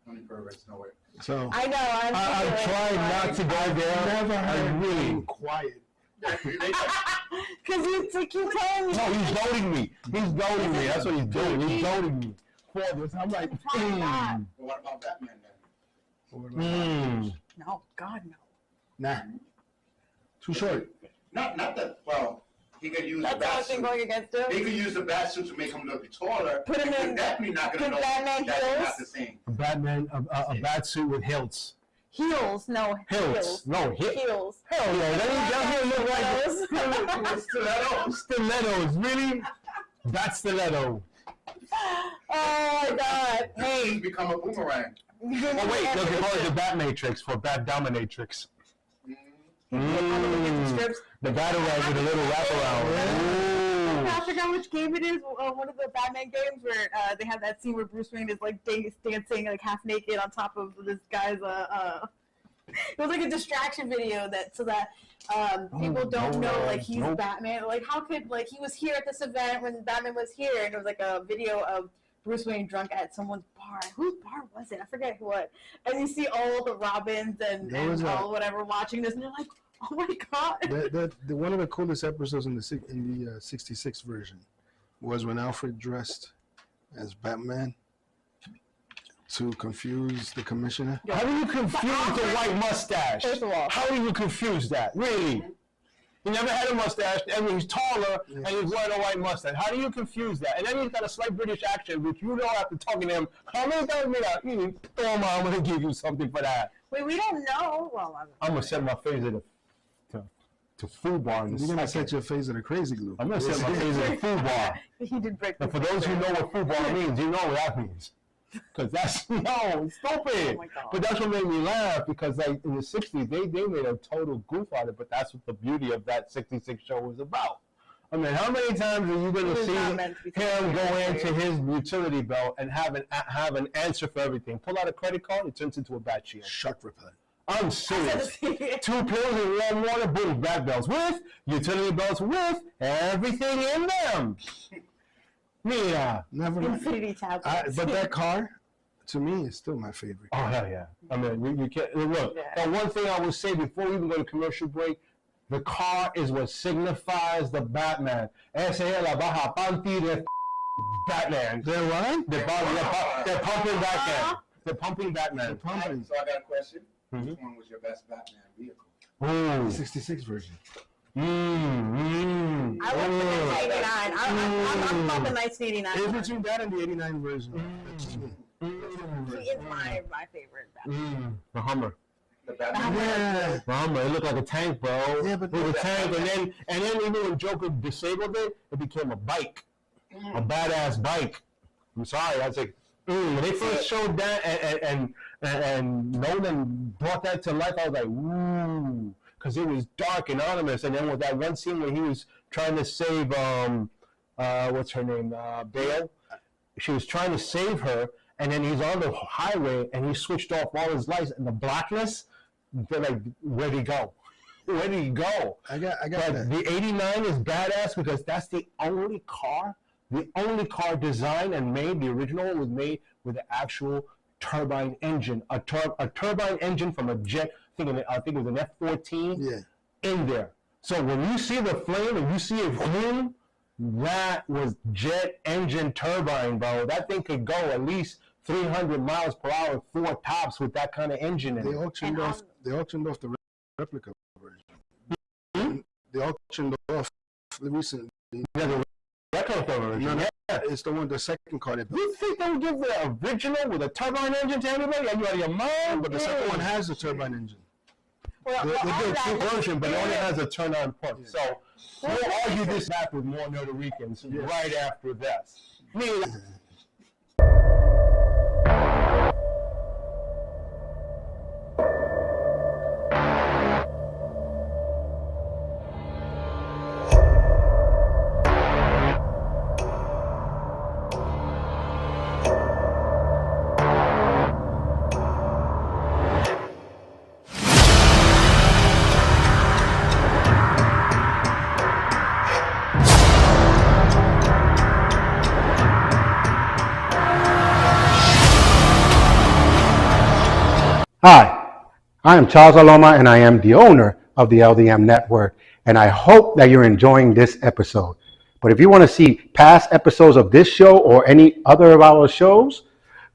Speaker 7: Only perverts know it.
Speaker 3: So
Speaker 2: I know.
Speaker 1: I'm trying not to go there.
Speaker 3: Never
Speaker 1: I'm really
Speaker 3: quiet.
Speaker 2: Because he's like, keep telling me.
Speaker 1: No, he's goading me. He's goading me. That's what he's doing. He's goading me. I'm like,
Speaker 7: Well, what about Batman then?
Speaker 2: No, God, no.
Speaker 3: Nah. Too short.
Speaker 7: Not that. Well, he could use
Speaker 2: That's
Speaker 7: the
Speaker 2: the only
Speaker 7: bat
Speaker 2: thing
Speaker 7: suit.
Speaker 2: going against him.
Speaker 7: He could use the bat suit to make him look taller.
Speaker 2: Put him in.
Speaker 7: Definitely not gonna know
Speaker 2: Batman
Speaker 7: that's
Speaker 2: heels?
Speaker 7: not the same.
Speaker 1: A Batman, a bat suit with hilts.
Speaker 2: Heels, no.
Speaker 1: Hilts. No,
Speaker 2: Heels.
Speaker 1: Hell no, that don't look like
Speaker 7: Stilettos.
Speaker 1: stilettos. Really? That's stiletto.
Speaker 2: Oh my God!
Speaker 7: He's
Speaker 2: Hey.
Speaker 7: become a boomerang.
Speaker 1: Oh wait, look, they call it the Bat Matrix for Bat Dominatrix. The battle rag with a little wraparound.
Speaker 2: I forgot which game it is. One of the Batman games where they have that scene where Bruce Wayne is like dancing like half naked on top of this guy's It was like a distraction video so that people don't know like he's Batman. Like how could like he was here at this event when Batman was here, and it was like a video of Bruce Wayne drunk at someone's bar. Whose bar was it? I forget what. And you see all the Robins and all whatever watching this, and they're like, "Oh my God!"
Speaker 3: The one of the coolest episodes in the 66 version was when Alfred dressed as Batman to confuse the commissioner.
Speaker 1: How do you confuse the white mustache?
Speaker 2: First of all,
Speaker 1: how do you confuse that? Really? He never had a mustache, and he's taller, and he's wearing a white mustache. How do you confuse that? And then he's got a slight British accent, which you know after talking to him, how many times you throw him out, I'm going to give you something for that.
Speaker 2: Wait, we don't know. Well,
Speaker 1: I'm going to set my face to food bar.
Speaker 3: You're going to set your face at a crazy glue.
Speaker 1: I'm going to set my face at a food bar.
Speaker 2: He did break.
Speaker 1: And for those who know what food bar means, you know what that means. Because that's, no, it's stupid.
Speaker 2: Oh
Speaker 1: but that's what made me laugh, because like in the 60s, they made a total goof out of it, but that's what the beauty of that 66 show was about. I mean, how many times are you going to see him go into his utility belt and have an answer for everything? Pull out a credit card, it turns into a bat shield.
Speaker 3: Shark repellent.
Speaker 1: I'm serious. 2 pills and warm water, boom, bat belts with, utility belts with, everything in them. Yeah.
Speaker 3: Never
Speaker 2: Infinity tablets.
Speaker 3: But that car, to me, is still my favorite.
Speaker 1: Oh, hell yeah. I mean, you can't, look, and one thing I will say before we even go to commercial break, the car is what signifies the Batman. Ese es la baja panty de Batman.
Speaker 3: They're what?
Speaker 1: They're pumping Batman. They're pumping Batman.
Speaker 3: They're pumping.
Speaker 7: So I got a question.
Speaker 1: Mm-hmm.
Speaker 7: Which one was your best Batman vehicle?
Speaker 1: Ooh.
Speaker 3: 66 version.
Speaker 2: I went for 1989. I'm pumping 1989.
Speaker 3: It's between that and the 89 version.
Speaker 2: He is my favorite Batman.
Speaker 1: The Hummer.
Speaker 7: The Batman.
Speaker 3: Yeah.
Speaker 1: The Hummer. It looked like a tank, bro.
Speaker 3: Yeah, but
Speaker 1: it was a tank, and then even when Joker disabled it, it became a bike, a badass bike. I'm sorry, I was like, when they first showed that, and Nolan brought that to life, I was like, ooh. Because it was dark and ominous, and then with that one scene where he was trying to save, what's her name, Bale? She was trying to save her, and then he's on the highway, and he switched off all his lights, and the blackness, they're like, where'd he go? Where did he go?
Speaker 3: I got
Speaker 1: but
Speaker 3: that.
Speaker 1: The 89 is badass because that's the only car designed and made, the original one was made with an actual turbine engine, a turbine engine from a jet. I think it was an F-14 in there. So when you see the flame and you see it boom, that was jet engine turbine, bro. That thing could go at least 300 miles per hour, 4 tops with that kind of engine in it.
Speaker 3: They auctioned off the replica version. They auctioned off recently.
Speaker 1: Yeah, the replica version.
Speaker 3: No, it's the second car they built.
Speaker 1: You think they would give the original with a turbine engine to anybody? Are you out of your mind?
Speaker 3: But the second one has a turbine engine.
Speaker 1: Well, they did 2 versions, but it only has a turn-on pump. So we'll argue this back with more Puerto Ricans right after this.
Speaker 8: Hi, I am Charles Aloma, and I am the owner of the LDM Network, and I hope that you're enjoying this episode. But if you want to see past episodes of this show or any other of our shows,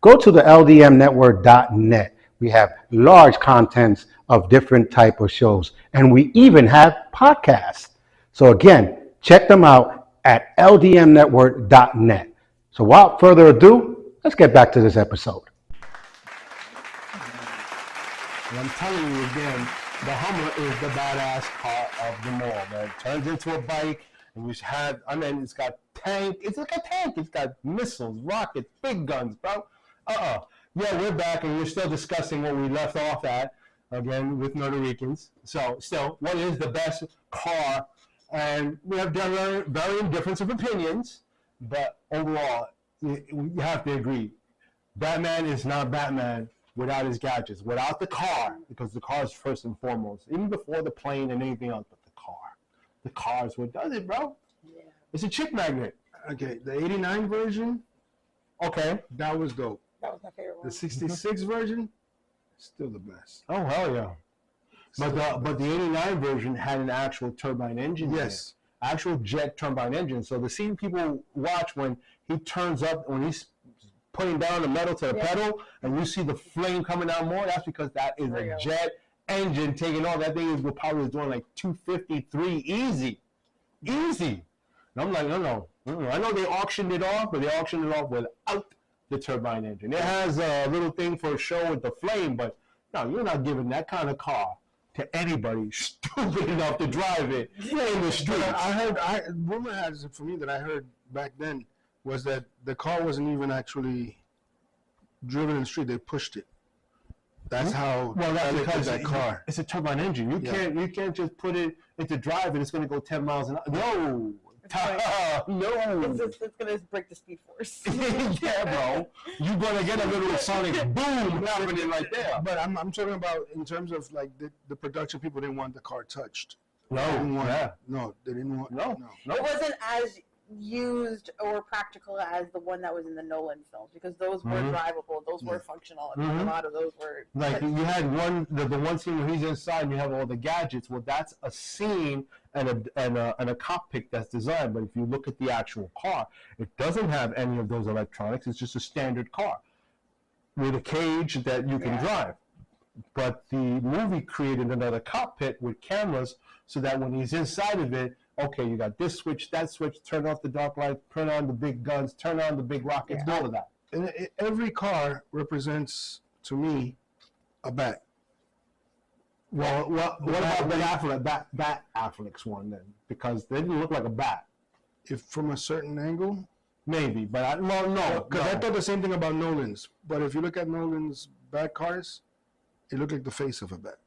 Speaker 8: go to the ldmnetwork.net, We have large contents of different type of shows. And we even have podcasts. So again, check them out at ldmnetwork.net. So without further ado, let's get back to this episode.
Speaker 1: And I'm telling you again, the Hummer is the badass car of them all, man. It turns into a bike, and you have, I mean, it's got tank. It's like a tank. It's got missiles, rockets, big guns, bro. Yeah, we're back, and we're still discussing what we left off at, again, with Ricans. So, still, what is the best car? And we have varying difference of opinions, but overall, you have to agree. Batman is not Batman without his gadgets, without the car, because the car is first and foremost, even before the plane and anything else, but the car. The car is what does it, bro. Yeah. It's a chick magnet.
Speaker 3: Okay, the 89 version,
Speaker 1: okay,
Speaker 3: that was dope.
Speaker 2: That was my favorite one.
Speaker 3: The 66 version, still the best.
Speaker 1: Oh, hell yeah. But the 89 version had an actual turbine engine.
Speaker 3: Yes.
Speaker 1: Actual jet turbine engine. So the scene people watch when he turns up, when he's putting down the metal to the pedal, and you see the flame coming out more, that's because that is a jet engine taking off. That thing is probably doing like 253 easy. Easy. And I'm like, no. I know they auctioned it off, but they auctioned it off without the turbine engine. It has a little thing for a show with the flame, but no, you're not giving that kind of car to anybody stupid enough to drive it in the street.
Speaker 3: Rumor has it for me that I heard back then was that the car wasn't even actually driven in the street. They pushed it. That's how.
Speaker 1: Well, that's because
Speaker 3: that car.
Speaker 1: It's a turbine engine. You can't just put it into drive and it's going to go 10 miles an hour. No. No.
Speaker 2: It's going to break the speed force.
Speaker 1: Yeah, bro. You're going to get a little sonic boom happening right there.
Speaker 3: But I'm talking about in terms of like the production people didn't want the car touched.
Speaker 1: No.
Speaker 3: They didn't want.
Speaker 1: No.
Speaker 2: It wasn't as used or practical as the one that was in the Nolan films, because those were drivable, those were functional, and a lot of those were
Speaker 1: like, you had the one scene where he's inside and you have all the gadgets. Well, that's a scene and a cockpit that's designed, but if you look at the actual car, it doesn't have any of those electronics. It's just a standard car with a cage that you can drive. But the movie created another cockpit with cameras so that when he's inside of it, okay, you got this switch, that switch, turn off the dark lights, turn on the big guns, turn on the big rockets, all of that.
Speaker 3: And every car represents, to me, a bat.
Speaker 1: Well, what about Ben Affleck's one then? Because they didn't look like a bat.
Speaker 3: If from a certain angle,
Speaker 1: maybe, but no.
Speaker 3: Because I thought the same thing about Nolan's. But if you look at Nolan's bat cars, it looked like the face of a bat.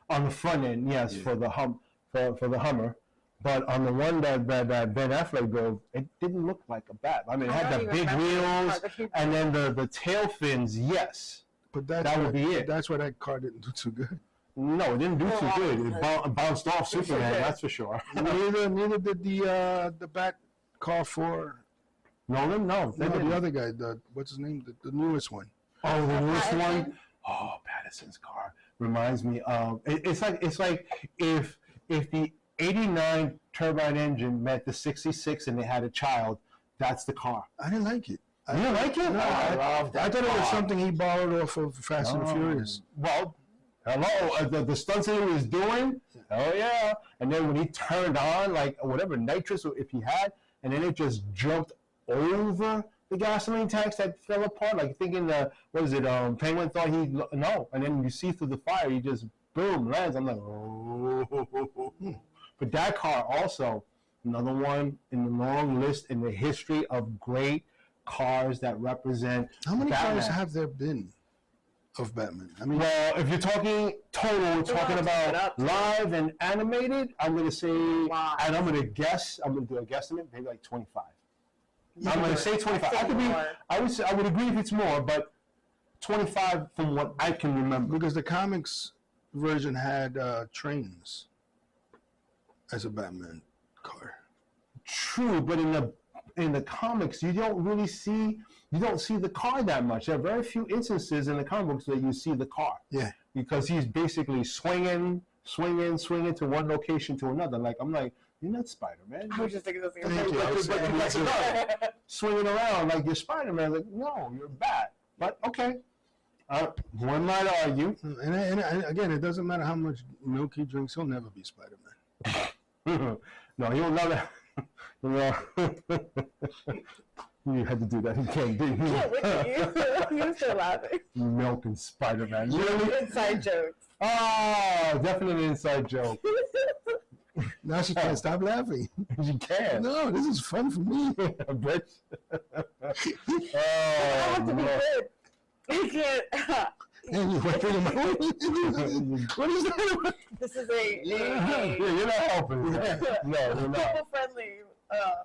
Speaker 1: On the front end, yes, for the Hummer. But on the one that Ben Affleck drove, it didn't look like a bat. I mean, it had the big wheels and then the tail fins, yes.
Speaker 3: But
Speaker 1: that would be it.
Speaker 3: That's why that car didn't do too good.
Speaker 1: No, it didn't do too good. It bounced off Superman, that's for sure.
Speaker 3: Neither did the bat car for
Speaker 1: Nolan. No,
Speaker 3: the other guy. What's his name? The newest one.
Speaker 1: Oh, the newest one. Oh, Pattinson's car reminds me of. It's like if the 89 turbine engine met the 66 and they had a child, that's the car.
Speaker 3: I didn't like it.
Speaker 1: You didn't like it?
Speaker 3: No,
Speaker 1: I loved that.
Speaker 3: I thought it was something he borrowed off of Fast and Furious.
Speaker 1: Well, hello, the stunts that he was doing, oh yeah. And then when he turned on, like, whatever nitrous, if he had, and then it just jumped over the gasoline tanks that fell apart, like thinking Penguin thought no. And then you see through the fire, he just, boom, lands. I'm like, oh. But that car also, another one in the long list in the history of great cars that represent
Speaker 3: How many
Speaker 1: Batman.
Speaker 3: cars have there been of Batman? I mean,
Speaker 1: well, if you're talking total, we're talking about live and animated, I'm going to say, and I'm going to guess, I'm going to do a guesstimate, maybe like 25. I'm going to say 25. I would agree if it's more, but 25 from what I can remember.
Speaker 3: Because the comics version had trains as a Batman car.
Speaker 1: True, but in the comics, you don't see the car that much. There are very few instances in the comic books that you see the car.
Speaker 3: Yeah.
Speaker 1: Because he's basically swinging to one location to another. Like, I'm like, you're not Spider-Man.
Speaker 2: I was just thinking the same
Speaker 1: thing. Swinging around like you're Spider-Man. Like, no, you're Bat. But okay. One might argue.
Speaker 3: And again, it doesn't matter how much milk he drinks, he'll never be Spider-Man.
Speaker 1: No, he'll never. You know, you had to do that again, didn't you?
Speaker 9: Yeah, look at you. You're still laughing.
Speaker 1: Milk and Spider-Man. Really?
Speaker 9: Inside jokes.
Speaker 1: Oh, definitely an inside joke.
Speaker 3: Now she can't stop laughing.
Speaker 1: You can.
Speaker 3: No, this is fun for me.
Speaker 1: Bitch.
Speaker 9: I have to be good. You can't.
Speaker 3: And you went through the What is that?
Speaker 9: This is a
Speaker 1: Yeah, you're not helping. No, you're not.
Speaker 9: people friendly.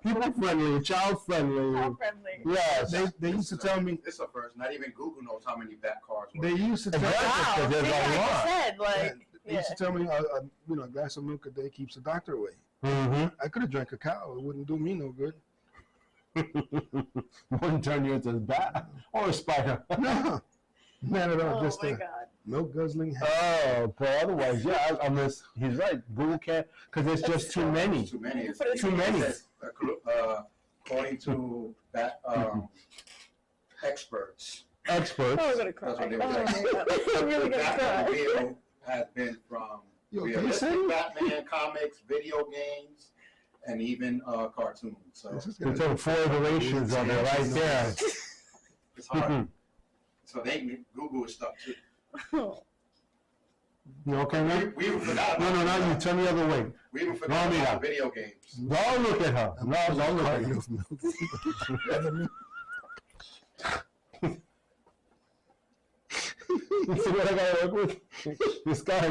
Speaker 1: People friendly, child friendly.
Speaker 9: Child friendly.
Speaker 1: Yes.
Speaker 3: They used to tell me.
Speaker 7: It's a first. Not even Google knows how many bat cars were.
Speaker 3: They used to tell
Speaker 1: Exactly.
Speaker 9: Wow.
Speaker 1: There's
Speaker 9: See,
Speaker 1: a
Speaker 9: like
Speaker 1: lot.
Speaker 9: I said, like,
Speaker 3: They used to tell me, a glass of milk a day keeps the doctor away.
Speaker 1: Mm-hmm.
Speaker 3: I could have drank a cow; it wouldn't do me no good.
Speaker 1: Wouldn't turn you into a bat or a spider.
Speaker 3: No, not at all.
Speaker 9: oh
Speaker 3: Just
Speaker 9: my
Speaker 3: a
Speaker 9: God.
Speaker 3: milk guzzling.
Speaker 1: Oh, but otherwise, yeah, I mean, he's right. Google can't, because there's just too many.
Speaker 7: Too many. It's,
Speaker 1: Too many.
Speaker 7: According to bat experts,
Speaker 1: Experts.
Speaker 9: Oh, I'm gonna cry.
Speaker 7: That's what they
Speaker 9: Oh
Speaker 7: were
Speaker 9: my
Speaker 7: saying.
Speaker 9: God. I'm really
Speaker 7: the
Speaker 9: gonna
Speaker 7: Batman
Speaker 9: cry.
Speaker 7: reveal has been from
Speaker 3: You okay,
Speaker 7: realistic
Speaker 3: Sam?
Speaker 7: Batman comics, video games, and even cartoons. So
Speaker 3: This is
Speaker 1: We
Speaker 3: gonna-
Speaker 1: took 4 iterations of it right there.
Speaker 7: it's hard. So Google is stuck too.
Speaker 1: You okay, man?
Speaker 7: We even forgot.
Speaker 1: No, not you. Turn the other way.
Speaker 7: We even forgot
Speaker 1: No,
Speaker 7: about video games.
Speaker 1: Don't look at her. No, don't look at her. You see what I gotta work with? This guy. Yeah,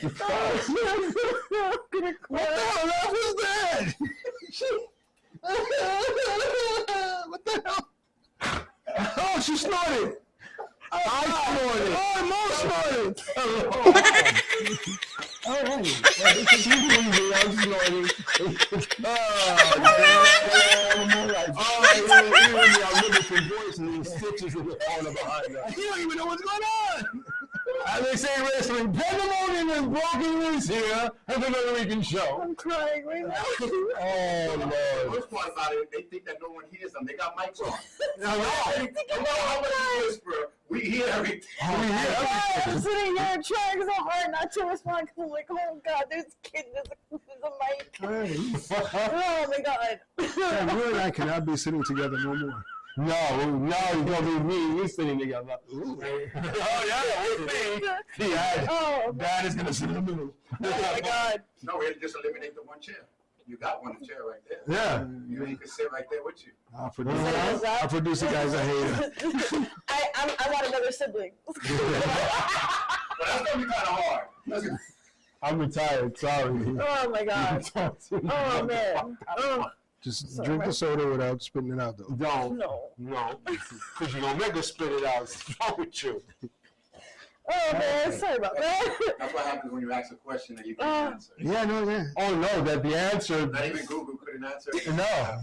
Speaker 1: this guy.
Speaker 9: I'm gonna
Speaker 3: What the
Speaker 9: cry.
Speaker 3: hell was that? What the hell? Oh, she snorted.
Speaker 1: I snorted.
Speaker 3: Oh, Mo snorted.
Speaker 1: All right. She's leaving. I'm snorting. I'm looking for voice and these stitches in the corner behind her.
Speaker 3: You don't even know what's going on.
Speaker 1: As they say in wrestling, pandemonium is broken loose here at the Rican show.
Speaker 9: I'm crying right now.
Speaker 1: Oh,
Speaker 7: The
Speaker 1: Lord.
Speaker 7: worst part about it, they think that no one hears them. They got mics on.
Speaker 1: No, no.
Speaker 7: No matter how much you whisper, we hear everything.
Speaker 9: I'm sitting here trying so hard not to respond because I'm like, oh God, there's a kid, there's a mic.
Speaker 3: Hey,
Speaker 9: Oh my God.
Speaker 3: Sam, you and I cannot be sitting together no more.
Speaker 1: No, you're going to be me and you sitting together.
Speaker 3: Ooh.
Speaker 1: Oh, yeah, we'll see. Yeah,
Speaker 9: Oh,
Speaker 3: Dad is gonna sit in the middle.
Speaker 9: oh my God.
Speaker 7: No, we had to just eliminate the one chair. You got one chair right there.
Speaker 1: yeah.
Speaker 7: You can sit right there with you.
Speaker 3: Our producer guy's a hater.
Speaker 9: I want another sibling.
Speaker 7: But that's gonna be kind of hard.
Speaker 1: I'm retired, sorry.
Speaker 9: Oh my God. Oh man. Oh,
Speaker 3: Just
Speaker 9: Sorry.
Speaker 3: drink the soda without spitting it out, though.
Speaker 1: Don't.
Speaker 9: no.
Speaker 1: Because you're going to make us spit it out. What's wrong with you?
Speaker 9: Oh man, sorry about that.
Speaker 7: That's what happens when you ask a question and you can't answer.
Speaker 3: Yeah, no, yeah.
Speaker 1: Oh, no, that the answer...
Speaker 7: Not even Google couldn't answer.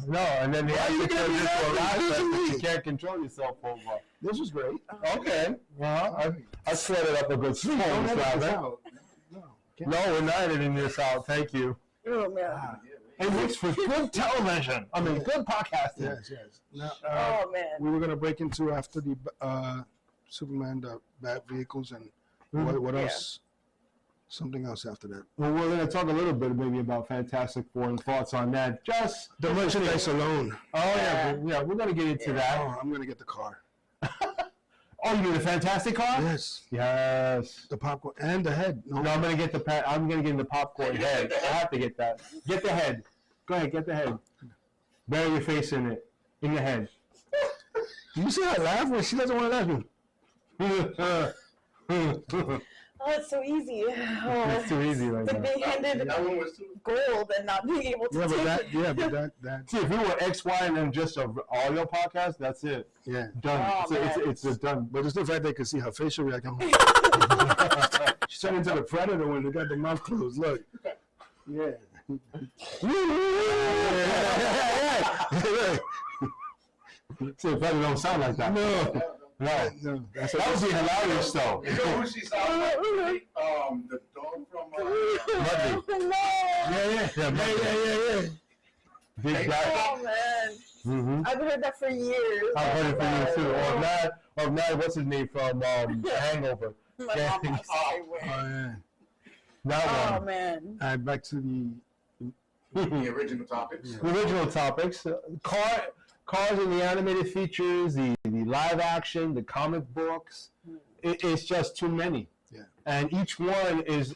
Speaker 1: No, and then the
Speaker 3: Why you
Speaker 1: answer
Speaker 3: gonna
Speaker 1: turns
Speaker 3: be
Speaker 1: into a
Speaker 3: that
Speaker 1: lie that
Speaker 3: easily?
Speaker 1: you can't control yourself over.
Speaker 3: This was great.
Speaker 1: Okay. Well, I sweated up a good storm,
Speaker 3: Don't edit this
Speaker 1: rather.
Speaker 3: out. No. can't.
Speaker 1: No, we're not editing this out. Thank you.
Speaker 9: Oh man.
Speaker 1: It makes for good television. I mean, good podcasting.
Speaker 3: Yes, yes. Now,
Speaker 9: Oh man.
Speaker 3: we were gonna break into after the Superman, the Bat vehicles, and what
Speaker 9: Yeah.
Speaker 3: else? Something else after that.
Speaker 1: Well, we're going to talk a little bit maybe about Fantastic Four and thoughts on that. Just
Speaker 3: The merchandise alone.
Speaker 1: Oh, yeah, we're going to get into that.
Speaker 3: Oh, I'm gonna get the car.
Speaker 1: Oh, you mean the Fantastic car?
Speaker 3: Yes,
Speaker 1: Yes.
Speaker 3: the popcorn and the head. No,
Speaker 1: No, I'm gonna get I'm gonna get the popcorn
Speaker 7: You
Speaker 1: head.
Speaker 7: get the head?
Speaker 1: I have to get that. Get the head. Go ahead, get the head. Bury your face in it. In the head.
Speaker 3: you see her laugh when she doesn't want to laugh.
Speaker 9: Oh, it's so easy. Oh,
Speaker 1: It's too easy right
Speaker 9: like
Speaker 1: now.
Speaker 9: being handed
Speaker 7: That one was too.
Speaker 9: gold and not being able to
Speaker 3: Yeah,
Speaker 9: take
Speaker 3: but
Speaker 9: it.
Speaker 3: that.
Speaker 1: See, if we were X, Y, and then just a audio podcast, that's it.
Speaker 3: Yeah.
Speaker 1: Done.
Speaker 9: Oh, man.
Speaker 1: It's just done.
Speaker 3: But it's the fact they could see her facial reaction. She turned into the predator when they got the mouth closed. Look. Yeah.
Speaker 1: See, it probably don't sound like that.
Speaker 3: No.
Speaker 1: No.
Speaker 3: No. That's
Speaker 1: That would be hilarious, though.
Speaker 7: You know who she sounds like? The dog from.
Speaker 1: Mudley.
Speaker 9: No.
Speaker 1: Yeah. Big guy.
Speaker 9: Oh man.
Speaker 1: Mm-hmm.
Speaker 9: I've heard that for years.
Speaker 1: I've heard it from you too. Or that, of now, what's his name from Hangover?
Speaker 9: My
Speaker 1: Yeah.
Speaker 9: mom passed away.
Speaker 3: Oh, yeah.
Speaker 1: That
Speaker 9: Oh
Speaker 1: one.
Speaker 9: man.
Speaker 3: All right, back to
Speaker 7: The original topics.
Speaker 3: Yeah.
Speaker 1: The original topics: cars in the animated features, the live action, the comic books. It's just too many.
Speaker 3: Yeah.
Speaker 1: And each one is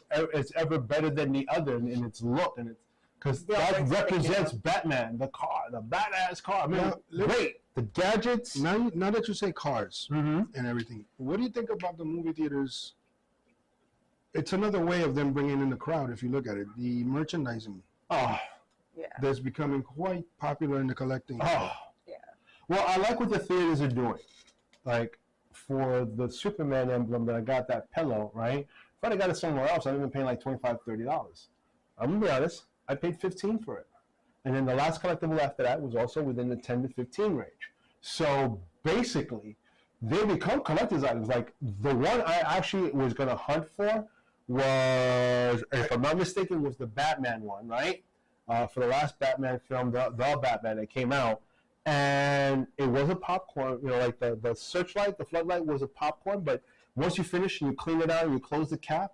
Speaker 1: ever better than the other in its look and it's because
Speaker 9: Yeah,
Speaker 1: that
Speaker 9: brings
Speaker 1: represents
Speaker 9: something
Speaker 1: Batman, the car, the badass car. I mean,
Speaker 3: Now,
Speaker 1: great. The gadgets.
Speaker 3: now that you say cars
Speaker 1: Mm-hmm.
Speaker 3: and everything, what do you think about the movie theaters? It's another way of them bringing in the crowd. If you look at it, the merchandising
Speaker 1: Oh,
Speaker 9: Yeah.
Speaker 3: that's becoming quite popular in the collecting.
Speaker 1: oh.
Speaker 9: Yeah.
Speaker 1: Well, I like what the theaters are doing. Like for the Superman emblem that I got that pillow, right? If I'd have got it somewhere else, I'd have been paying like $25, $30. I'm gonna be honest, I paid $15 for it. And then the last collectible after that was also within the 10 to 15 range. So basically, they become collector's items. Like the one I actually was gonna hunt for was, if I'm not mistaken, was the Batman one, right? For the last Batman film, the Batman that came out. And it was a popcorn, like the searchlight, the floodlight was a popcorn, but once you finish and you clean it out and you close the cap,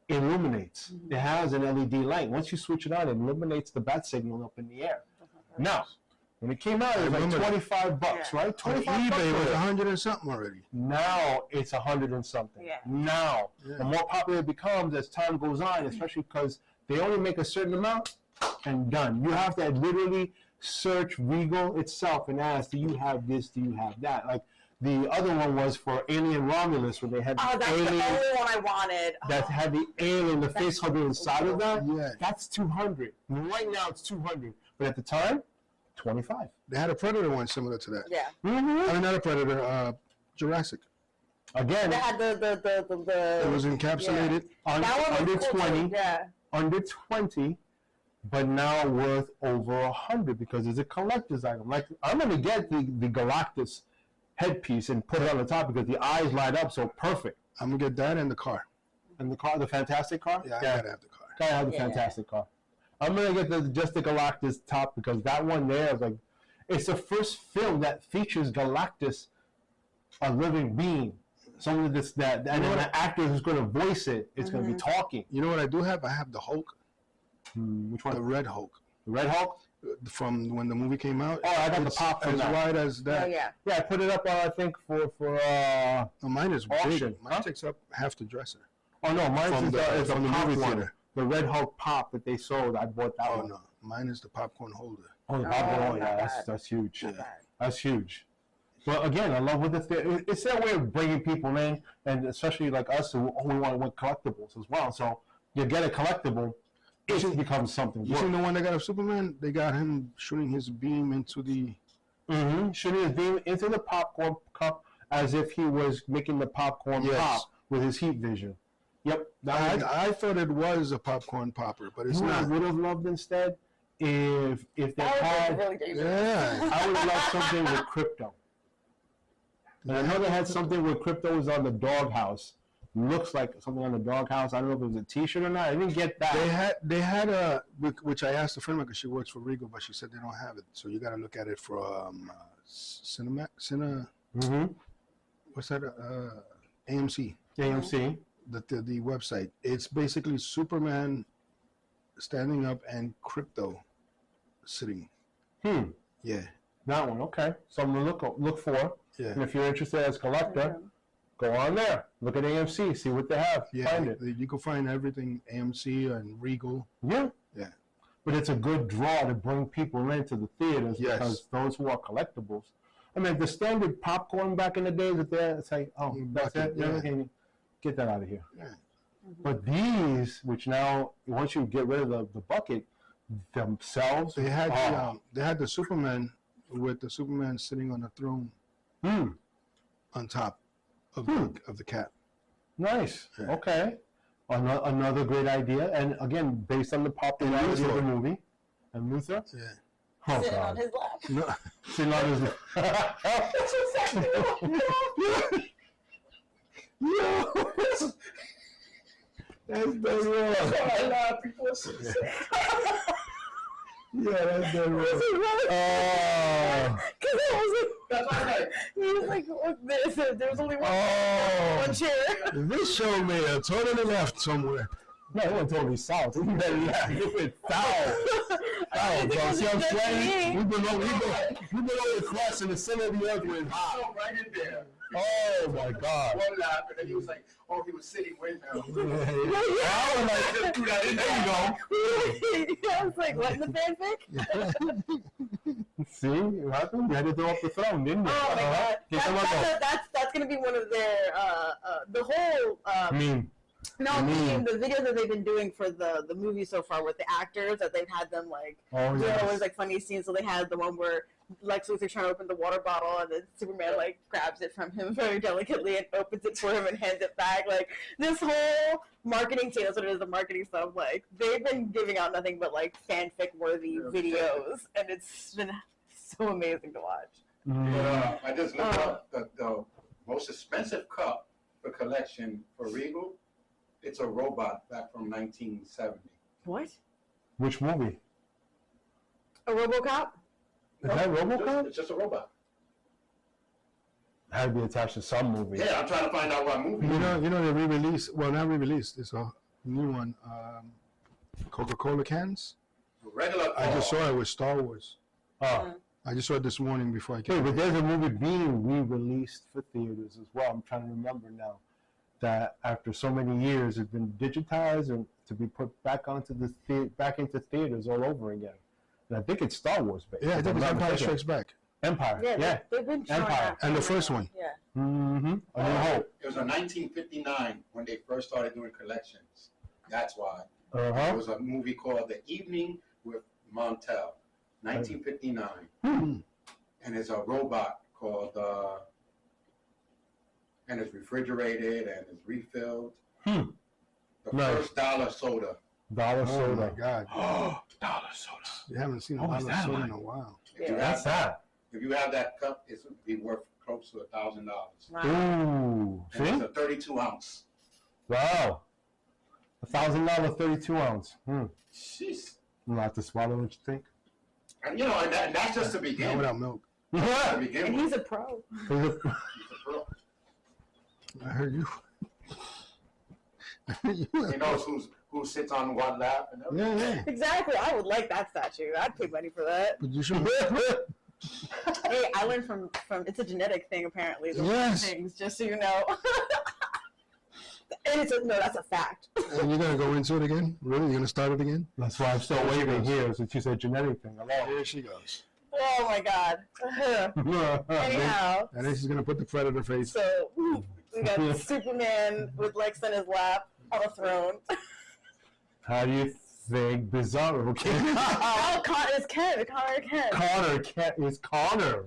Speaker 1: it illuminates.
Speaker 9: Mm-hmm.
Speaker 1: It has an LED light. Once you switch it on, it illuminates the bat signal up in the air. Now, when it came out, it was like $25,
Speaker 9: Yeah.
Speaker 1: right?
Speaker 3: On
Speaker 1: 25
Speaker 3: eBay
Speaker 1: bucks
Speaker 3: it was
Speaker 1: for it.
Speaker 3: 100 and something already.
Speaker 1: Now it's 100 and something.
Speaker 9: Yeah.
Speaker 1: Now,
Speaker 3: Yeah.
Speaker 1: the more popular it becomes as time goes on, especially because they only make a certain amount and done. You have to literally search Regal itself and ask, do you have this, do you have that? Like the other one was for Alien Romulus, where they had
Speaker 9: Oh,
Speaker 1: the
Speaker 9: that's the
Speaker 1: alien
Speaker 9: only one I wanted.
Speaker 1: that had the alien, the face hugger inside of that.
Speaker 3: Yeah.
Speaker 1: That's 200. Right now it's 200, but at the time, 25.
Speaker 3: They had a Predator one similar to that.
Speaker 9: Yeah.
Speaker 1: Mm-hmm.
Speaker 3: I mean, not a Predator, Jurassic.
Speaker 1: Again,
Speaker 9: They had the
Speaker 3: It was encapsulated.
Speaker 9: that one
Speaker 1: under
Speaker 9: was cool
Speaker 1: 20.
Speaker 9: too. Yeah.
Speaker 1: Under 20, but now worth over 100 because it's a collector's item. Like I'm gonna get the Galactus headpiece and put it on the top because the eyes light up so perfect.
Speaker 3: I'm gonna get that and the car.
Speaker 1: And the car, the fantastic car.
Speaker 3: Yeah, I gotta have the car.
Speaker 1: Gotta have the
Speaker 9: Yeah.
Speaker 1: fantastic car. I'm gonna get just the Galactus top because that one there is like, it's the first film that features Galactus, a living being. Someone and then the actor who's gonna voice it, it's gonna be talking.
Speaker 3: You know what I do have? I have the Hulk,
Speaker 1: Which one?
Speaker 3: the Red Hulk,
Speaker 1: The Red Hulk.
Speaker 3: from when the movie came out.
Speaker 1: Oh, I got the
Speaker 3: It's
Speaker 1: pop from
Speaker 3: as
Speaker 1: that.
Speaker 3: wide as that.
Speaker 9: Oh yeah.
Speaker 1: Yeah, I put it up on I think for
Speaker 3: No, mine is
Speaker 1: Auction.
Speaker 3: big. Mine
Speaker 1: Huh?
Speaker 3: takes up half the dresser.
Speaker 1: Oh no, mine
Speaker 3: From
Speaker 1: is
Speaker 3: the-
Speaker 1: a
Speaker 3: from the
Speaker 1: pop
Speaker 3: movie
Speaker 1: one.
Speaker 3: theater.
Speaker 1: The Red Hulk pop that they sold. I bought that
Speaker 3: Oh
Speaker 1: one.
Speaker 3: no, mine is the popcorn holder.
Speaker 1: Oh, the
Speaker 9: Oh,
Speaker 1: pop one.
Speaker 9: not
Speaker 1: Yeah,
Speaker 9: bad.
Speaker 1: that's huge.
Speaker 3: Yeah.
Speaker 1: That's huge. But again, I love what it's their way of bringing people in, and especially like us who only want collectibles as well. So you get a collectible, it becomes something.
Speaker 3: You seen the one that got of Superman? They got him shooting his beam into the.
Speaker 1: Shooting his beam into the popcorn cup as if he was making the popcorn
Speaker 3: Yes.
Speaker 1: pop with his heat vision. Yep.
Speaker 3: I thought it was a popcorn popper, but it's
Speaker 1: You know what I
Speaker 3: not.
Speaker 1: would have loved instead if they
Speaker 9: That was
Speaker 1: had.
Speaker 9: really dangerous.
Speaker 3: Yeah.
Speaker 1: I would have loved something with crypto. And I know they had something with crypto was on the doghouse. Looks like something on the doghouse. I don't know if it was a T-shirt or not. I didn't get that.
Speaker 3: They had a, which I asked a friend because she works for Regal, but she said they don't have it. So you got to look at it from what's that? AMC.
Speaker 1: AMC.
Speaker 3: The website. It's basically Superman standing up and crypto sitting. Yeah.
Speaker 1: That one. Okay. Something to look for.
Speaker 3: Yeah.
Speaker 1: And if you're interested as a collector, go on there. Look at AMC. See what they have.
Speaker 3: Yeah.
Speaker 1: Find it.
Speaker 3: You can find everything AMC and Regal.
Speaker 1: Yeah.
Speaker 3: Yeah.
Speaker 1: But it's a good draw to bring people into the theaters
Speaker 3: Yes.
Speaker 1: because those who are collectibles. I mean, the standard popcorn back in the days, it's like, oh, that's it.
Speaker 3: Yeah.
Speaker 1: Okay, get that out of here.
Speaker 3: Yeah.
Speaker 1: But these, which now, once you get rid of the bucket, themselves,
Speaker 3: They had the Superman with the Superman sitting on a throne on top of the cap.
Speaker 1: Nice.
Speaker 3: Yeah.
Speaker 1: Okay. Another great idea. And again, based on the popularity of the movie. And Luther?
Speaker 3: Yeah.
Speaker 1: Oh,
Speaker 9: Sitting
Speaker 1: God.
Speaker 9: on his lap.
Speaker 3: No.
Speaker 1: Sitting on his
Speaker 9: That's exactly what
Speaker 3: Yo, that's dead wrong.
Speaker 9: I love people.
Speaker 3: Yeah, that's dead wrong.
Speaker 9: Was it really?
Speaker 1: Oh.
Speaker 9: Because I was like,
Speaker 7: That's what I'm like.
Speaker 9: He was like, look, there's only one,
Speaker 3: Oh.
Speaker 9: one chair.
Speaker 3: This show may have totally left somewhere.
Speaker 1: No, it went totally south. It went south. Oh, bro. See what I'm saying?
Speaker 3: We've been over crossing the center of the earth with
Speaker 7: So right in there.
Speaker 1: Oh, my God.
Speaker 7: One lap, and then he was like, oh, he was sitting way down.
Speaker 1: I was like, there you go.
Speaker 9: I was like, what in the fanfic?
Speaker 1: See what happened? You had to throw up the throne, didn't you?
Speaker 9: Oh my God,
Speaker 1: Get
Speaker 9: that's gonna be one of their the whole
Speaker 1: meme.
Speaker 9: the videos that they've been doing for the movie so far with the actors that they've had them like doing all those like funny scenes. So they had the one where Lex Luthor's trying to open the water bottle and then Superman like grabs it from him very delicately and opens it for him and hands it back. Like this whole marketing team, that's what it is, the marketing stuff. Like they've been giving out nothing but like fanfic worthy videos, and it's been so amazing to watch.
Speaker 7: I just looked up the most expensive cup for collection for Regal. It's a robot back from 1970.
Speaker 9: What?
Speaker 1: Which movie?
Speaker 9: A RoboCop?
Speaker 1: Is that RoboCop?
Speaker 7: It's just a robot.
Speaker 1: Had to be attached to some movie.
Speaker 7: Yeah, I'm trying to find out what movie.
Speaker 3: You know, they re-released. Well, not re-released. It's a new one. Coca-Cola cans.
Speaker 7: Regular.
Speaker 3: I just saw it with Star Wars.
Speaker 1: Oh.
Speaker 3: I just saw it this morning before I came.
Speaker 1: Hey, but there's a movie being re-released for theaters as well. I'm trying to remember now. That after so many years, it's been digitized and to be put back onto back into theaters all over again. And I think it's Star Wars based.
Speaker 3: Yeah, I think it's Empire Strikes Back.
Speaker 1: Empire.
Speaker 9: Yeah. They've been trying
Speaker 1: Empire.
Speaker 3: And the first one.
Speaker 9: Yeah.
Speaker 1: Mm-hmm. A New Hope.
Speaker 7: It was in 1959 when they first started doing collections. That's why.
Speaker 1: Uh-huh.
Speaker 7: There was a movie called The Evening with Montel, 1959. And there's a robot called, and it's refrigerated and it's refilled. The first dollar soda.
Speaker 1: Dollar
Speaker 3: Oh
Speaker 1: soda.
Speaker 3: my God.
Speaker 1: Dollar soda.
Speaker 3: You haven't seen a
Speaker 1: What was
Speaker 3: dollar
Speaker 1: that
Speaker 3: soda
Speaker 1: like?
Speaker 3: in a while.
Speaker 1: What's that?
Speaker 7: If you have that cup, it would be worth close to $1,000.
Speaker 9: Wow.
Speaker 1: Ooh.
Speaker 7: And
Speaker 1: See?
Speaker 7: it's a 32 ounce.
Speaker 1: Wow. $1,000 32 ounce.
Speaker 7: Jeez.
Speaker 1: Not to swallow, what you think?
Speaker 7: And you know, and that's just to
Speaker 3: Not
Speaker 7: begin.
Speaker 3: without milk.
Speaker 7: To begin
Speaker 9: And
Speaker 7: with.
Speaker 9: he's a pro.
Speaker 7: He's a pro.
Speaker 3: I heard you.
Speaker 7: He knows who sits on what lap and everything.
Speaker 3: Yeah.
Speaker 9: Exactly. I would like that statue. I'd pay money for that.
Speaker 3: But you should.
Speaker 9: Hey, I learned from it's a genetic thing apparently. Those
Speaker 3: Yes.
Speaker 9: things, just so you know. And that's a fact.
Speaker 3: And you're gonna go into it again? Really? You're gonna start it again?
Speaker 1: That's why I'm still waving here since you said genetic thing.
Speaker 3: Here she goes.
Speaker 9: Oh my God. Anyhow,
Speaker 3: And then she's gonna put the Predator face.
Speaker 9: so we got Superman with Lex on his lap on a throne.
Speaker 1: How do you think Bizarro can?
Speaker 9: Oh, it's Ken. Connor Ken.
Speaker 1: Connor is Connor.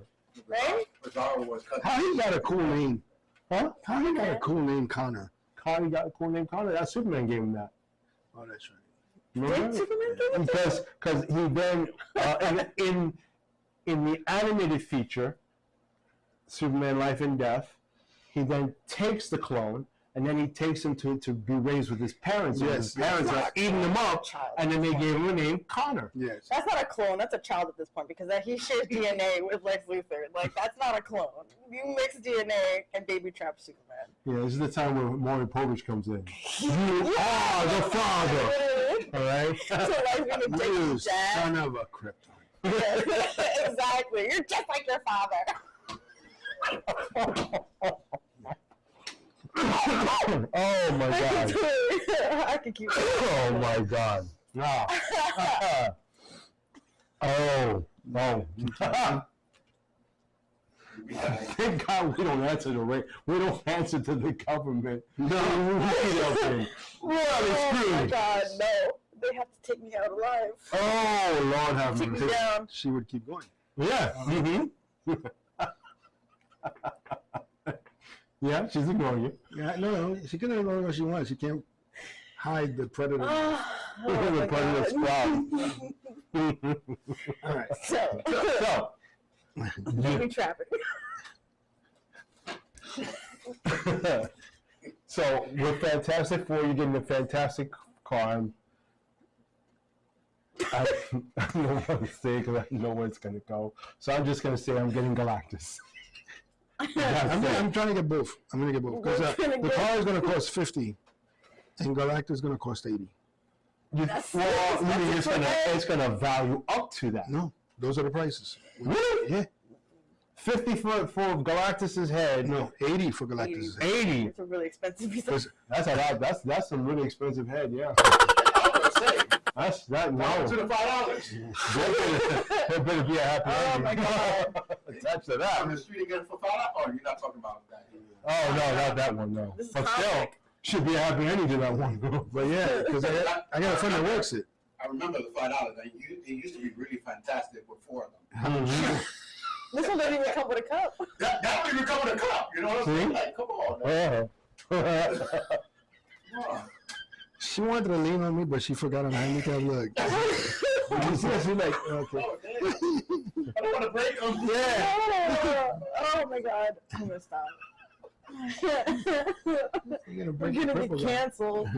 Speaker 9: Right?
Speaker 7: Bizarro was cut.
Speaker 3: How he got a cool name?
Speaker 1: Huh?
Speaker 3: How he got a cool name, Connor?
Speaker 1: Connor got a cool name. Connor. That Superman gave him that.
Speaker 3: Oh, that's right.
Speaker 1: Remember?
Speaker 9: Did Superman give it to him?
Speaker 1: Because he then in the animated feature, Superman Life and Death, he then takes the clone and then he takes him to be raised with his parents. And his parents are eating him up, and then they gave him a name, Connor.
Speaker 3: Yes.
Speaker 9: That's not a clone. That's a child at this point because he shares DNA with Lex Luthor. Like that's not a clone. You mix DNA and baby trap Superman.
Speaker 1: Yeah, this is the time where Maury Povich comes in. You are the father. All right.
Speaker 9: So Lex gonna take
Speaker 3: You
Speaker 9: his dad.
Speaker 3: son of a Krypton.
Speaker 9: Exactly. You're just like your father.
Speaker 1: Oh my God.
Speaker 9: I can keep.
Speaker 1: Oh my God. No. Oh. Thank God we don't answer we don't answer to the government. No,
Speaker 9: Oh my God, no! They have to take me out alive.
Speaker 1: Oh Lord have
Speaker 9: Take me
Speaker 1: mercy.
Speaker 9: down.
Speaker 3: She would keep going.
Speaker 1: Yeah. Yeah, she's ignoring you.
Speaker 3: Yeah, no, she can ignore what she wants. She can't hide the Predator.
Speaker 1: The predator's problem.
Speaker 3: All right.
Speaker 9: So, baby trapping.
Speaker 1: So with Fantastic Four, you're getting a fantastic car. I don't know what to say because I know where it's going to go. So I'm just going to say I'm getting Galactus.
Speaker 3: I'm trying to get both. I'm gonna get both because the car is gonna cost 50, and Galactus is gonna cost 80.
Speaker 1: It's gonna value up to that.
Speaker 3: No, those are the prices.
Speaker 1: Really?
Speaker 3: Yeah.
Speaker 1: 50 for Galactus's head.
Speaker 3: No, 80 for Galactus's head.
Speaker 1: 80.
Speaker 9: It's a really expensive piece of.
Speaker 1: That's some really expensive head. Yeah. That's that. No.
Speaker 7: To the $5.
Speaker 1: There better be a happy ending.
Speaker 9: Oh my God.
Speaker 1: Attached to that.
Speaker 7: On the street again for $5? Oh, you're not talking about that.
Speaker 1: Oh no, not that one. No.
Speaker 9: This is
Speaker 1: But still,
Speaker 9: comic.
Speaker 1: should be a happy ending to that one.
Speaker 3: But yeah, because I got a friend that works it.
Speaker 7: I remember the $5. It used to be really fantastic with 4 of them.
Speaker 9: This one doesn't even come with a cup.
Speaker 7: That don't even come with a cup. You know what I'm saying? Like, come on. Man. Come on.
Speaker 3: She wanted to lean on me, but she forgot on handicap. Look. She's like, okay.
Speaker 7: Oh, damn. I don't want to break them.
Speaker 3: Yeah.
Speaker 9: Oh my God. I'm gonna stop.
Speaker 3: You're
Speaker 9: We're gonna be canceled.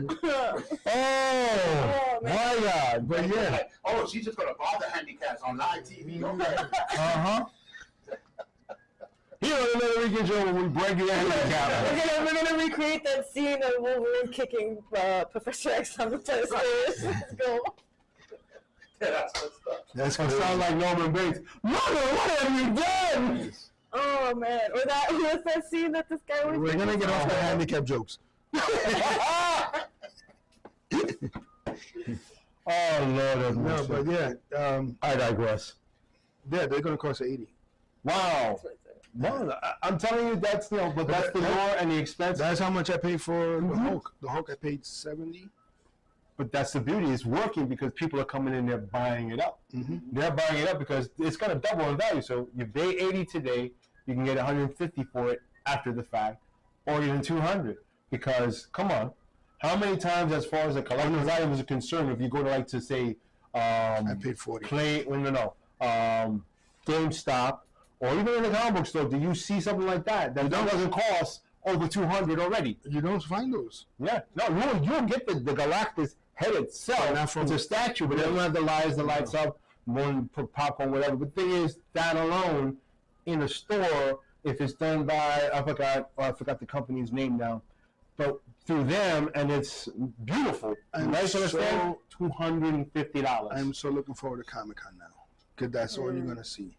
Speaker 1: Oh my God! But yeah.
Speaker 7: Like, oh, she's just gonna bother handicaps on live TV. Okay.
Speaker 1: Here on another Rican show when we break your handicap.
Speaker 9: We're gonna recreate that scene of Wolverine kicking Professor X on the tennis court. Let's go.
Speaker 7: Yeah, that's good stuff.
Speaker 3: That's
Speaker 1: That sounds like Norman Bates. Mother, what have you done?
Speaker 9: Oh man, or that what's that scene that this guy was.
Speaker 3: We're gonna get off the handicap jokes.
Speaker 1: Oh Lord,
Speaker 3: No, but yeah,
Speaker 1: I digress.
Speaker 3: yeah, they're gonna cost 80.
Speaker 1: Wow. No, I'm telling you, that's but that's the lure and the expense.
Speaker 3: That's how much I paid for the Hulk. The Hulk I paid 70.
Speaker 1: But that's the beauty. It's working because people are coming in there buying it up. They're buying it up because it's going to double in value. So you pay 80 today, you can get 150 for it after the fact, or even 200. Because come on, how many times, as far as the collector's items are concerned, if you go to like to say,
Speaker 3: I paid 40.
Speaker 1: GameStop, or even in the comic book store, do you see something like that doesn't cost over 200 already?
Speaker 3: You don't find those.
Speaker 1: Yeah, no, you'll get the Galactus head itself.
Speaker 3: Not from
Speaker 1: it's a statue, but it doesn't have the lights up, one put popcorn, whatever. But the thing is, that alone in a store, if it's done by I forgot the company's name now, but through them, and it's beautiful. Nice on a stand, $250.
Speaker 3: I'm so looking forward to Comic-Con now, because that's all you're gonna see.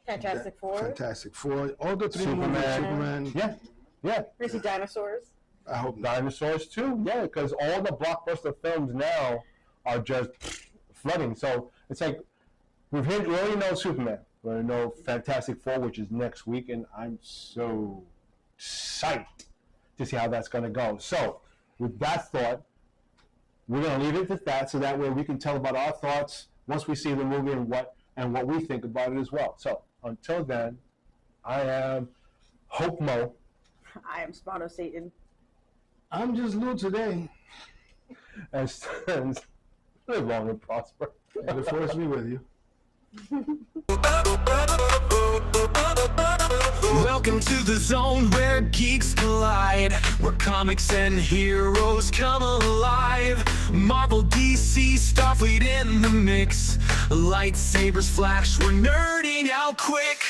Speaker 9: Fantastic Four.
Speaker 3: Fantastic Four. All the three movies, Superman.
Speaker 1: Yeah.
Speaker 9: We're gonna see dinosaurs.
Speaker 3: I hope not.
Speaker 1: Dinosaurs too, yeah, because all the blockbuster films now are just flooding. So it's like we already know Superman. We already know Fantastic Four, which is next week, and I'm so psyched to see how that's going to go. So with that thought, we're going to leave it at that, so that way we can tell about our thoughts once we see the movie and what we think about it as well. So until then, I am Hope Mo.
Speaker 9: I am Spano Satan.
Speaker 3: I'm just Lou today.
Speaker 1: And live long and prosper.
Speaker 3: And the force be with you.
Speaker 5: Welcome to the zone where geeks collide, where comics and heroes come alive. Marvel, DC, Starfleet in the mix. Lightsabers flash, we're nerding out quick.